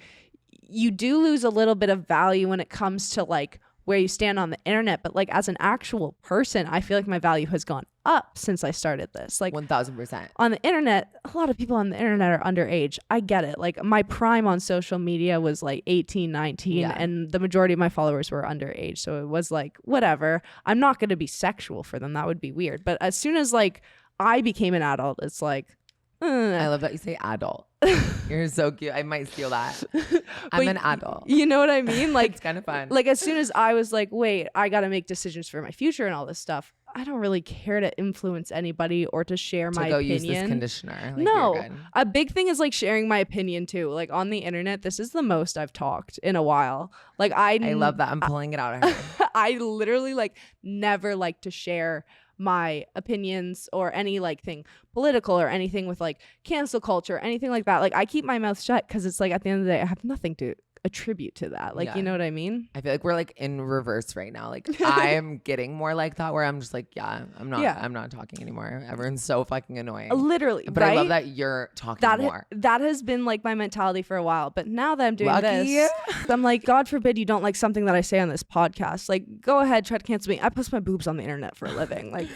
do lose a little bit of value when it comes to like where you stand on the internet, but like as an actual person, I feel like my value has gone up since I started this. Like 1000%. on the internet, a lot of people on the internet are underage. I get it. Like my prime on social media was like 18, 19, and the majority of my followers were underage. So it was like, whatever. I'm not going to be sexual for them. That would be weird. But as soon as like I became an adult, it's like, I love that you say adult. You're so cute. I might steal that. I'm an adult. You know what I mean? Like it's kind of fun. Like as soon as I was like, wait, I got to make decisions for my future and all this stuff, I don't really care to influence anybody or to share my opinion. Use this conditioner. Like, no, a big thing is like sharing my opinion too. Like on the internet, this is the most I've talked in a while. Like I love that. I'm pulling it out of her. I literally like never like to share my opinions or any like thing political or anything with like cancel culture, anything like that. Like I keep my mouth shut because it's like at the end of the day, I have nothing to attribute to that. Like, you know what I mean? I feel like we're like in reverse right now. Like I am getting more like that where I'm just like, I'm not talking anymore. Everyone's so fucking annoying. Literally. But I love that you're talking more. That has been like my mentality for a while. But now that I'm doing this, I'm like, God forbid you don't like something that I say on this podcast. Like, go ahead, try to cancel me. I post my boobs on the internet for a living. Like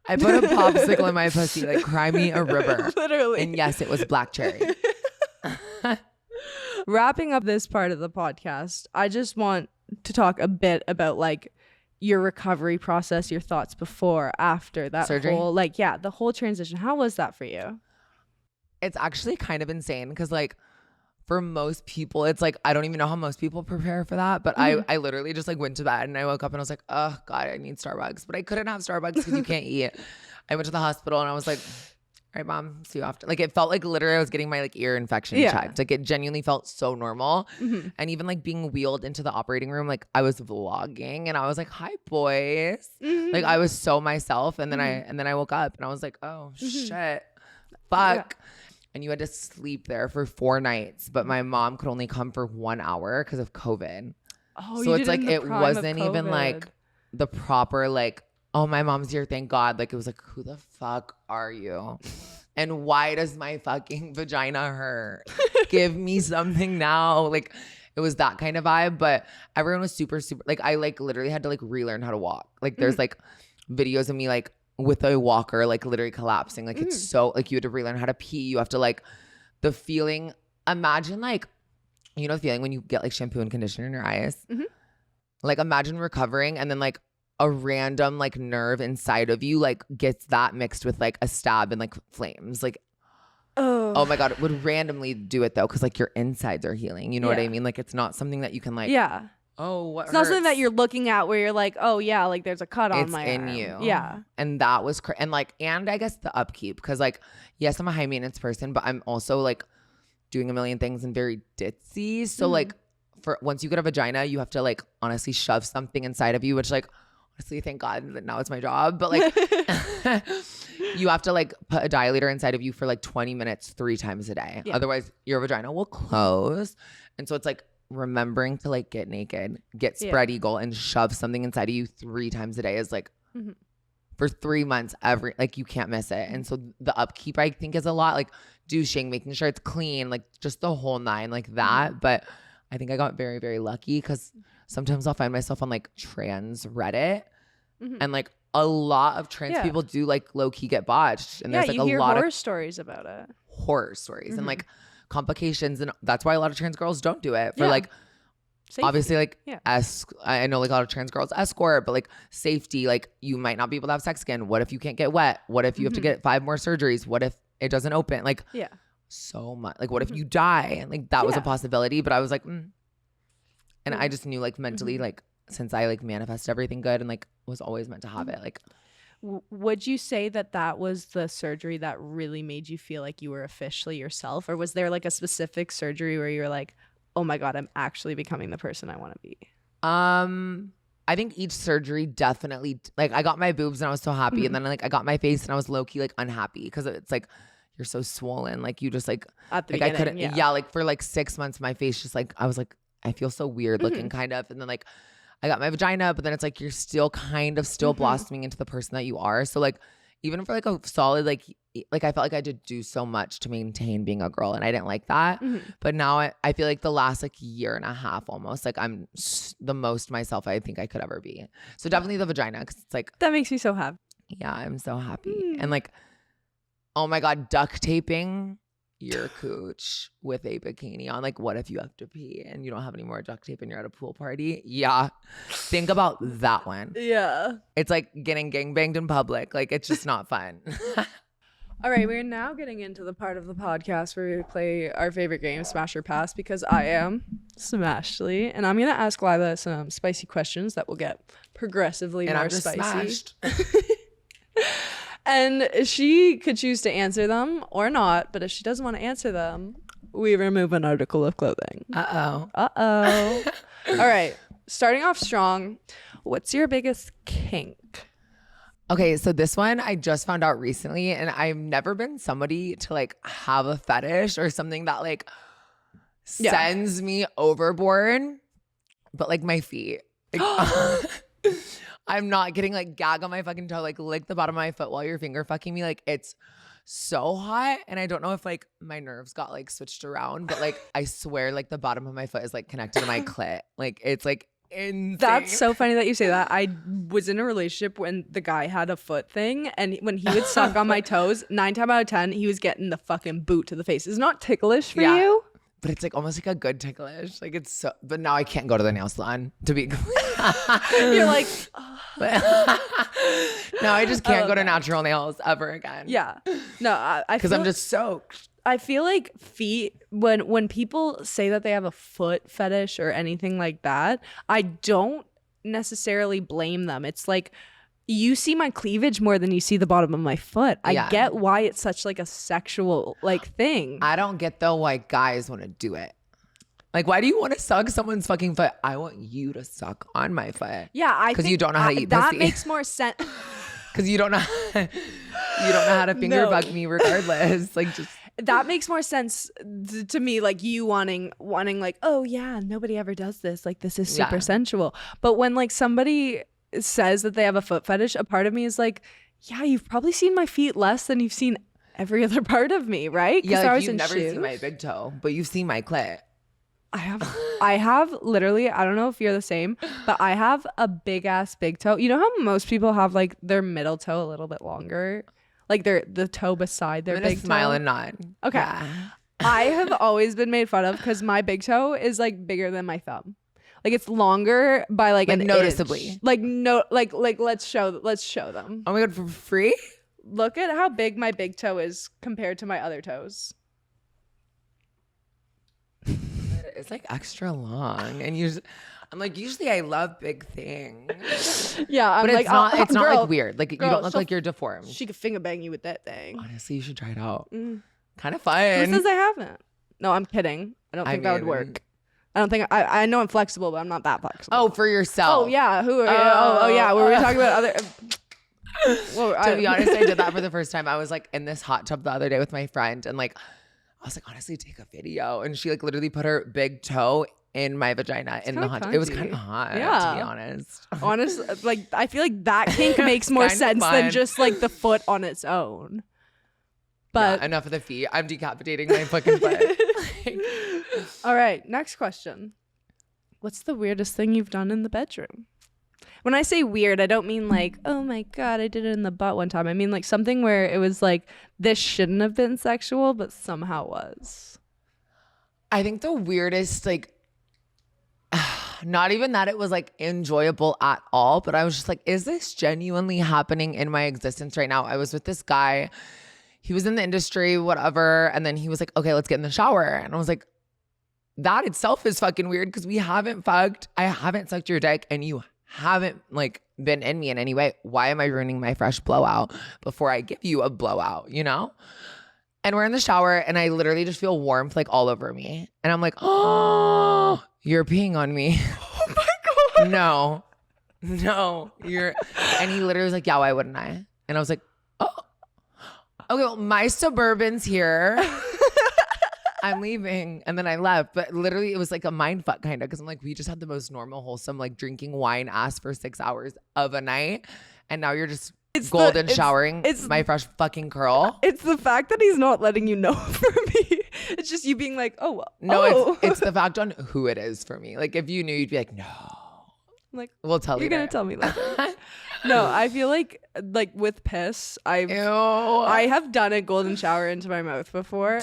I put a popsicle in my pussy, like cry me a river. Literally. And yes, it was black cherry. Wrapping up this part of the podcast, I just want to talk a bit about like your recovery process, your thoughts before, after that surgery. Whole, like, the whole transition. How was that for you? It's actually kind of insane because like for most people, it's like, I don't even know how most people prepare for that. But I literally just like went to bed and I woke up and I was like, oh God, I need Starbucks. But I couldn't have Starbucks because you can't eat. I went to the hospital and I was like, all right, mom, see you after. Like it felt like literally I was getting my like ear infection checked. Like it genuinely felt so normal. And even like being wheeled into the operating room, like I was vlogging and I was like, hi boys. Like I was so myself. And then I woke up and I was like, oh shit, fuck. And you had to sleep there for 4 nights, but my mom could only come for 1 hour because of COVID. Oh, so it's like it wasn't even like the proper like, oh, my mom's here, thank God. Like it was like, who the fuck are you? And why does my fucking vagina hurt? Give me something now. Like it was that kind of vibe. But everyone was super, super like I like literally had to like relearn how to walk. Like there's like videos of me like with a walker, like literally collapsing. Like it's so like you had to relearn how to pee. You have to like the feeling. Imagine like, you know, the feeling when you get like shampoo and conditioner in your eyes. Like imagine recovering and then like a random like nerve inside of you like gets that mixed with like a stab and like flames. Like oh my God, it would randomly do it though because like your insides are healing. You know what I mean? Like it's not something that you can like oh what it's not something that you're looking at where you're like, oh yeah, like there's a cut on my arm. It's in you. Yeah. And that was and like and I guess the upkeep because like yes, I'm a high maintenance person, but I'm also like doing a million things and very ditzy. So like for once you get a vagina, you have to like honestly shove something inside of you, which like honestly, thank God that now it's my job. But like you have to like put a dilator inside of you for like 20 minutes 3 times a day. Otherwise your vagina will close. And so it's like remembering to like get naked, get spread eagle and shove something inside of you 3 times a day is like for 3 months every like you can't miss it. And so the upkeep I think is a lot like douching, making sure it's clean, like just the whole 9 like that. But I think I got very, very lucky because sometimes I'll find myself on like trans Reddit and like a lot of trans people do like low key get botched. And there's like a lot horror of stories about it. Horror stories and like complications. And that's why a lot of trans girls don't do it for like, safety. Obviously like I know like a lot of trans girls escort, but like safety, like you might not be able to have sex again. What if you can't get wet? What if you have to get 5 more surgeries? What if it doesn't open? Like so much. Like what if you die? And like that was a possibility. But I was like, and I just knew like mentally, like since I like manifested everything good and like was always meant to have it. Like, would you say that that was the surgery that really made you feel like you were officially yourself? Or was there like a specific surgery where you were like, oh my God, I'm actually becoming the person I want to be? I think each surgery definitely, like I got my boobs and I was so happy. And then like I got my face and I was low key like unhappy because it's like, you're so swollen. Like you just like, at the like beginning, I couldn't, like for like 6 months, my face just like, I was like, I feel so weird looking kind of. And then like I got my vagina, but then it's like you're still kind of still blossoming into the person that you are. So like even for like a solid like I felt like I had to do so much to maintain being a girl, and I didn't like that. But now I feel like the last like year and a half almost, like I'm the most myself I think I could ever be. So definitely the vagina, because it's like That makes me so happy. yeah, I'm so happy. And like, oh my God, duct taping your cooch with a bikini on. Like, what if you have to pee and you don't have any more duct tape and you're at a pool party? Yeah. Think about that one. Yeah. It's like getting gangbanged in public. Like, it's just not fun. All right, we're now getting into the part of the podcast where we play our favorite game, Smash or Pass, because I am Smashly, and I'm going to ask Lilah some spicy questions that will get progressively And more I'm just spicy. smashed. And she could choose to answer them or not, but if she doesn't want to answer them, we remove an article of clothing. Uh-oh. Uh-oh. All right, starting off strong, what's your biggest kink? Okay, so this one I just found out recently, and I've never been somebody to like have a fetish or something that like sends me overboard, but like my feet. Like, I'm not getting like gag on my fucking toe, like lick the bottom of my foot while you're finger fucking me. Like it's so hot, and I don't know if like my nerves got like switched around, but like I swear like the bottom of my foot is like connected to my clit. Like it's like insane. That's so funny that you say that. I was in a relationship when the guy had a foot thing, and when he would suck on my toes, 9 times out of 10, he was getting the fucking boot to the face. It's not ticklish for you. But it's like almost like a good ticklish. Like it's so, but now I can't go to the nail salon to be You're like, now I just can't go to natural nails ever again. yeah. No, I Because feel I'm just soaked. I feel like feet, when people say that they have a foot fetish or anything like that, I don't necessarily blame them. It's like, you see my cleavage more than you see the bottom of my foot. I get why it's such like a sexual like thing. I don't get though why guys want to do it. Like, why do you want to suck someone's fucking foot? I want you to suck on my foot. Yeah, because you don't know how to eat that pussy. makes more sense. Because you don't know how to finger fuck me regardless. Like just. That makes more sense to me, like you wanting like, oh yeah, nobody ever does this. Like this is super sensual. But when like somebody says that they have a foot fetish, a part of me is like, yeah, you've probably seen my feet less than you've seen every other part of me, right? Yeah, like you've never seen my big toe, but you've seen my clit. I have literally, I don't know if you're the same, but I have a big ass big toe. You know how most people have like their middle toe a little bit longer? Like the toe beside their big toe. Smile and nod. Okay. Yeah. I have always been made fun of because my big toe is like bigger than my thumb. Like it's longer by like an noticeably. inch. Like no, like let's show them. Oh my God, for free? Look at how big my big toe is compared to my other toes. It's like extra long, and I'm like, usually I love big things. Yeah, I'm but like, it's not girl, like weird. Like girl, you don't look like you're deformed. She could finger bang you with that thing. Honestly, you should try it out. Kind of fun. Who says I haven't? No, I'm kidding. I don't think that would work. I don't think I know I'm flexible, but I'm not that flexible. Oh, for yourself. Oh yeah. Who are you? Oh yeah. Were we talking about other? Well, to be honest, I did that for the first time. I was like in this hot tub the other day with my friend, and like I was like, honestly, take a video, and she like literally put her big toe in my vagina in the hot tub. It was kind of hot, to be honest. Honestly, like I feel like that kink makes more sense than just like the foot on its own. But yeah, enough of the feet. I'm decapitating my fucking foot. All right, next question. What's the weirdest thing you've done in the bedroom? When I say weird, I don't mean like, oh my God, I did it in the butt one time. I mean like something where it was like, this shouldn't have been sexual, but somehow was. I think the weirdest, like, not even that it was like enjoyable at all, but I was just like, is this genuinely happening in my existence right now? I was with this guy. He was in the industry, whatever. And then he was like, okay, let's get in the shower. And I was like, that itself is fucking weird because we haven't fucked. I haven't sucked your dick and you haven't like been in me in any way. Why am I ruining my fresh blowout before I give you a blowout, you know? And we're in the shower and I literally just feel warmth like all over me. And I'm like, oh, you're peeing on me. Oh my God. No, you're, and he literally was like, yeah, why wouldn't I? And I was like, oh, okay, well, my Suburban's here. I'm leaving. And then I left. But literally it was like a mind fuck kind of, because I'm like, we just had the most normal, wholesome, like drinking wine ass for 6 hours of a night. And now you're just golden showering my fresh fucking curl. It's the fact that he's not letting you know for me. It's just you being like, oh, no, oh. It's the fact on who it is for me. Like if you knew, you'd be like, no. I'm like, we'll tell you. You're gonna tell me later. No, I feel like with piss, I have done a golden shower into my mouth before,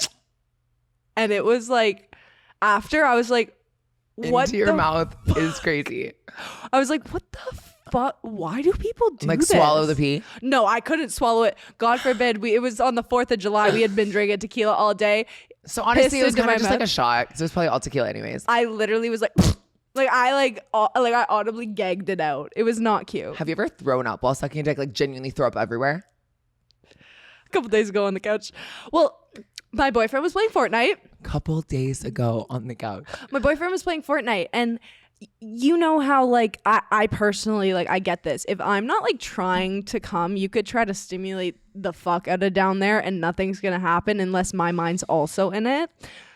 and it was like after I was like, what into your mouth is crazy. I was like, what the fuck? Why do people do like this? Swallow the pee? No, I couldn't swallow it. God forbid. It was on the 4th of July. We had been drinking tequila all day. So honestly, it was kind of just like a shot. So it was probably all tequila anyways. I literally was like, I audibly gagged it out. It was not cute. Have you ever thrown up while sucking a dick? Like genuinely throw up everywhere? A couple days ago on the couch. Well, my boyfriend was playing Fortnite. Couple days ago on the couch. My boyfriend was playing Fortnite, and you know how like I personally like I get this. If I'm not like trying to come, you could try to stimulate the fuck out of down there and nothing's gonna happen unless my mind's also in it.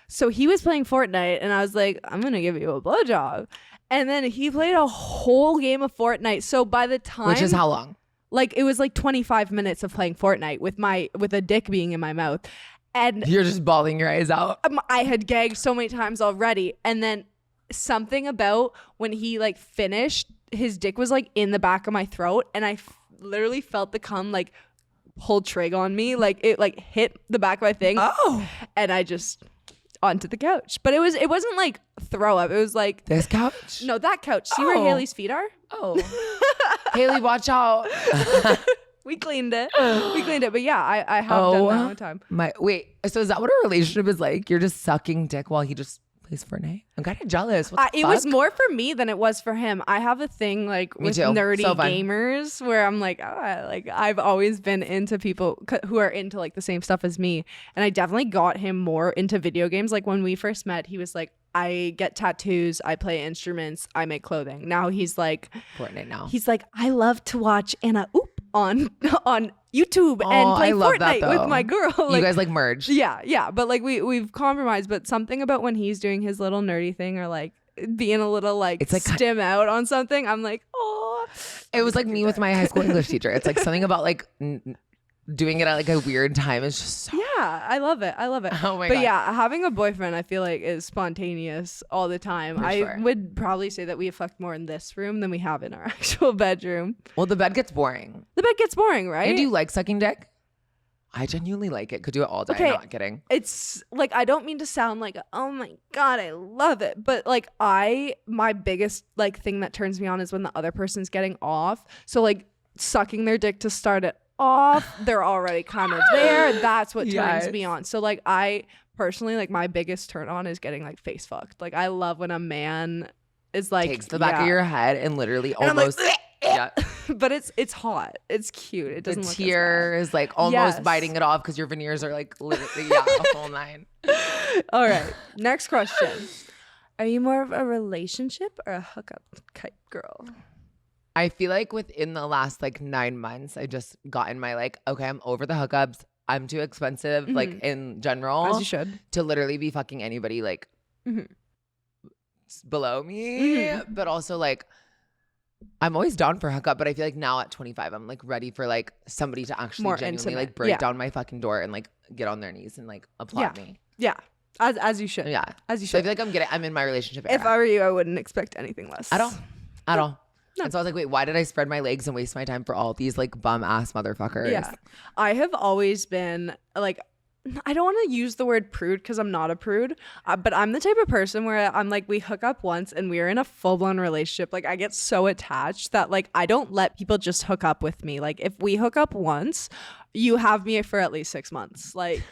So he was playing Fortnite and I was like, I'm gonna give you a blowjob. And then he played a whole game of Fortnite. So by the time, which is how long? Like it was like 25 minutes of playing Fortnite with a dick being in my mouth. And you're just bawling your eyes out. I had gagged so many times already. And then something about when he like finished, his dick was like in the back of my throat, and I literally felt the cum like pull trig on me, like it like hit the back of my thing. Oh, and I just onto the couch. But it wasn't like throw up. It was like this couch. No, that couch. See where Haley's feet are? Oh, Haley, watch out. We cleaned it. But yeah, I have done that one time. Wait, so is that what a relationship is like? You're just sucking dick while he just plays Fortnite? I'm kind of jealous. It was more for me than it was for him. I have a thing like with nerdy gamers where I'm like, I've always been into people who are into like the same stuff as me. And I definitely got him more into video games. Like when we first met, he was like, I get tattoos, I play instruments, I make clothing. Now he's like Fortnite now. He's like, I love to watch Anna Oop on YouTube and play Fortnite with my girl. Like, you guys like merged. Yeah. But like we've compromised. But something about when he's doing his little nerdy thing or like being a little like it's like stim out on something, I'm like, oh. It was like me with my high school English teacher. It's like something about like doing it at like a weird time is just so I love it. Oh my God. But yeah, having a boyfriend I feel like is spontaneous all the time. I would probably say that we have fucked more in this room than we have in our actual bedroom. Well, the bed gets boring. Right? And do you like sucking dick? I genuinely like it. Could do it all day. Okay. Not kidding. It's like, I don't mean to sound like, oh my God, I love it. But like my biggest like thing that turns me on is when the other person's getting off. So like sucking their dick to start it off, they're already kind of there. That's what turns me on. So like I personally, like my biggest turn on is getting like face fucked. Like I love when a man is like takes the back of your head and literally and almost but it's hot, it's cute, it doesn't look tear is like almost biting it off because your veneers are like literally a whole nine. All right, next question. Are you more of a relationship or a hookup type girl? I feel like within the last like 9 months, I just gotten my like, okay, I'm over the hookups. I'm too expensive, like in general. As you should. To literally be fucking anybody like below me. But also like, I'm always down for hookup, but I feel like now at 25, I'm like ready for like somebody to actually more genuinely intimate. Like break down my fucking door and like get on their knees and like applaud me. Yeah. As you should. Yeah. As you should. So I feel like I'm in my relationship era. If I were you, I wouldn't expect anything less. At all. No. And so I was like, wait, why did I spread my legs and waste my time for all these like bum ass motherfuckers? Yeah. I have always been like, I don't want to use the word prude because I'm not a prude, but I'm the type of person where I'm like, we hook up once and we're in a full-blown relationship. Like I get so attached that like I don't let people just hook up with me. Like if we hook up once, you have me for at least 6 months. Like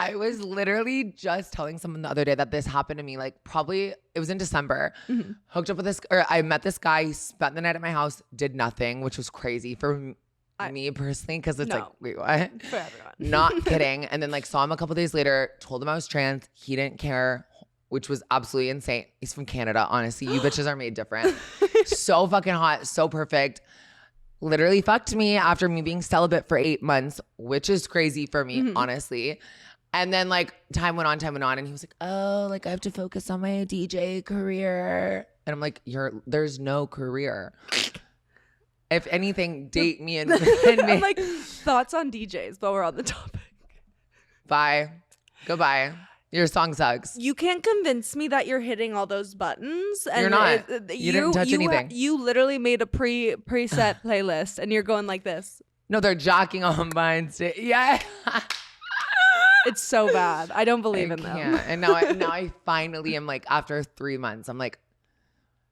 I was literally just telling someone the other day that this happened to me. Like probably it was in December. Hooked up with this, or I met this guy. He spent the night at my house. Did nothing, which was crazy for me personally because it's like, wait, what? For everyone. Not kidding. And then like saw him a couple days later. Told him I was trans. He didn't care, which was absolutely insane. He's from Canada. Honestly, you bitches are made different. So fucking hot. So perfect. Literally fucked me after me being celibate for 8 months, which is crazy for me, honestly. And then like time went on and he was like, oh, like I have to focus on my DJ career. And I'm like, there's no career. If anything, date me and I'm like, thoughts on DJs, but we're on the topic. Bye. Goodbye. Your song sucks. You can't convince me that you're hitting all those buttons. And You're not. You didn't touch anything. You literally made a preset playlist, and you're going like this. No, they're jocking on mine. Yeah. It's so bad. I don't believe in them. And now I finally am like, after 3 months, I'm like,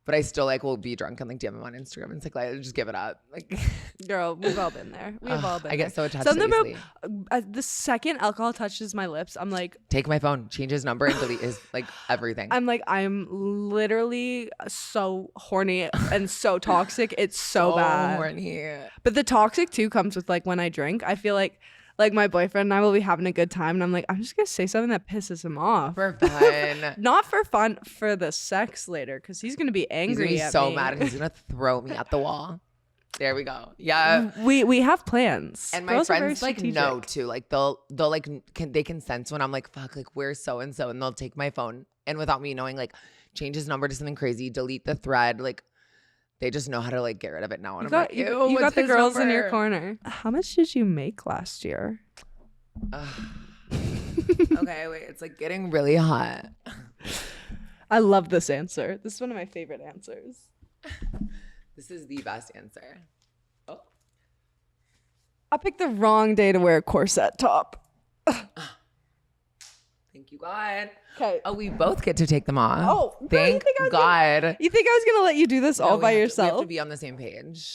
but I still like will be drunk and like DM him on Instagram. And it's like, just give it up. Like, girl, we've all been there. We've all been. I get so attached. Something about the second alcohol touches my lips, I'm like, take my phone, change his number, and delete his like everything. I'm like, I'm literally so horny and so toxic. It's so bad. Horny. But the toxic too comes with like when I drink. I feel like my boyfriend and I will be having a good time, and I'm like, I'm just gonna say something that pisses him off for fun. Not for fun, for the sex later, because he's gonna be angry. He's gonna be so mad, and he's gonna throw me at the wall. There we go. Yeah, we have plans, and my Girls friends like know too. Like they'll like they can sense when I'm like, fuck, like where's so and so, and they'll take my phone, and without me knowing, like change his number to something crazy, delete the thread, like. They just know how to like get rid of it now. And You got the girls in your corner. How much did you make last year? Okay, wait. It's like getting really hot. I love this answer. This is one of my favorite answers. This is the best answer. Oh. I picked the wrong day to wear a corset top. Thank you, God. Okay. Oh, we both get to take them off. Oh, thank God. You think I was gonna let you do this all by yourself? We have to be on the same page.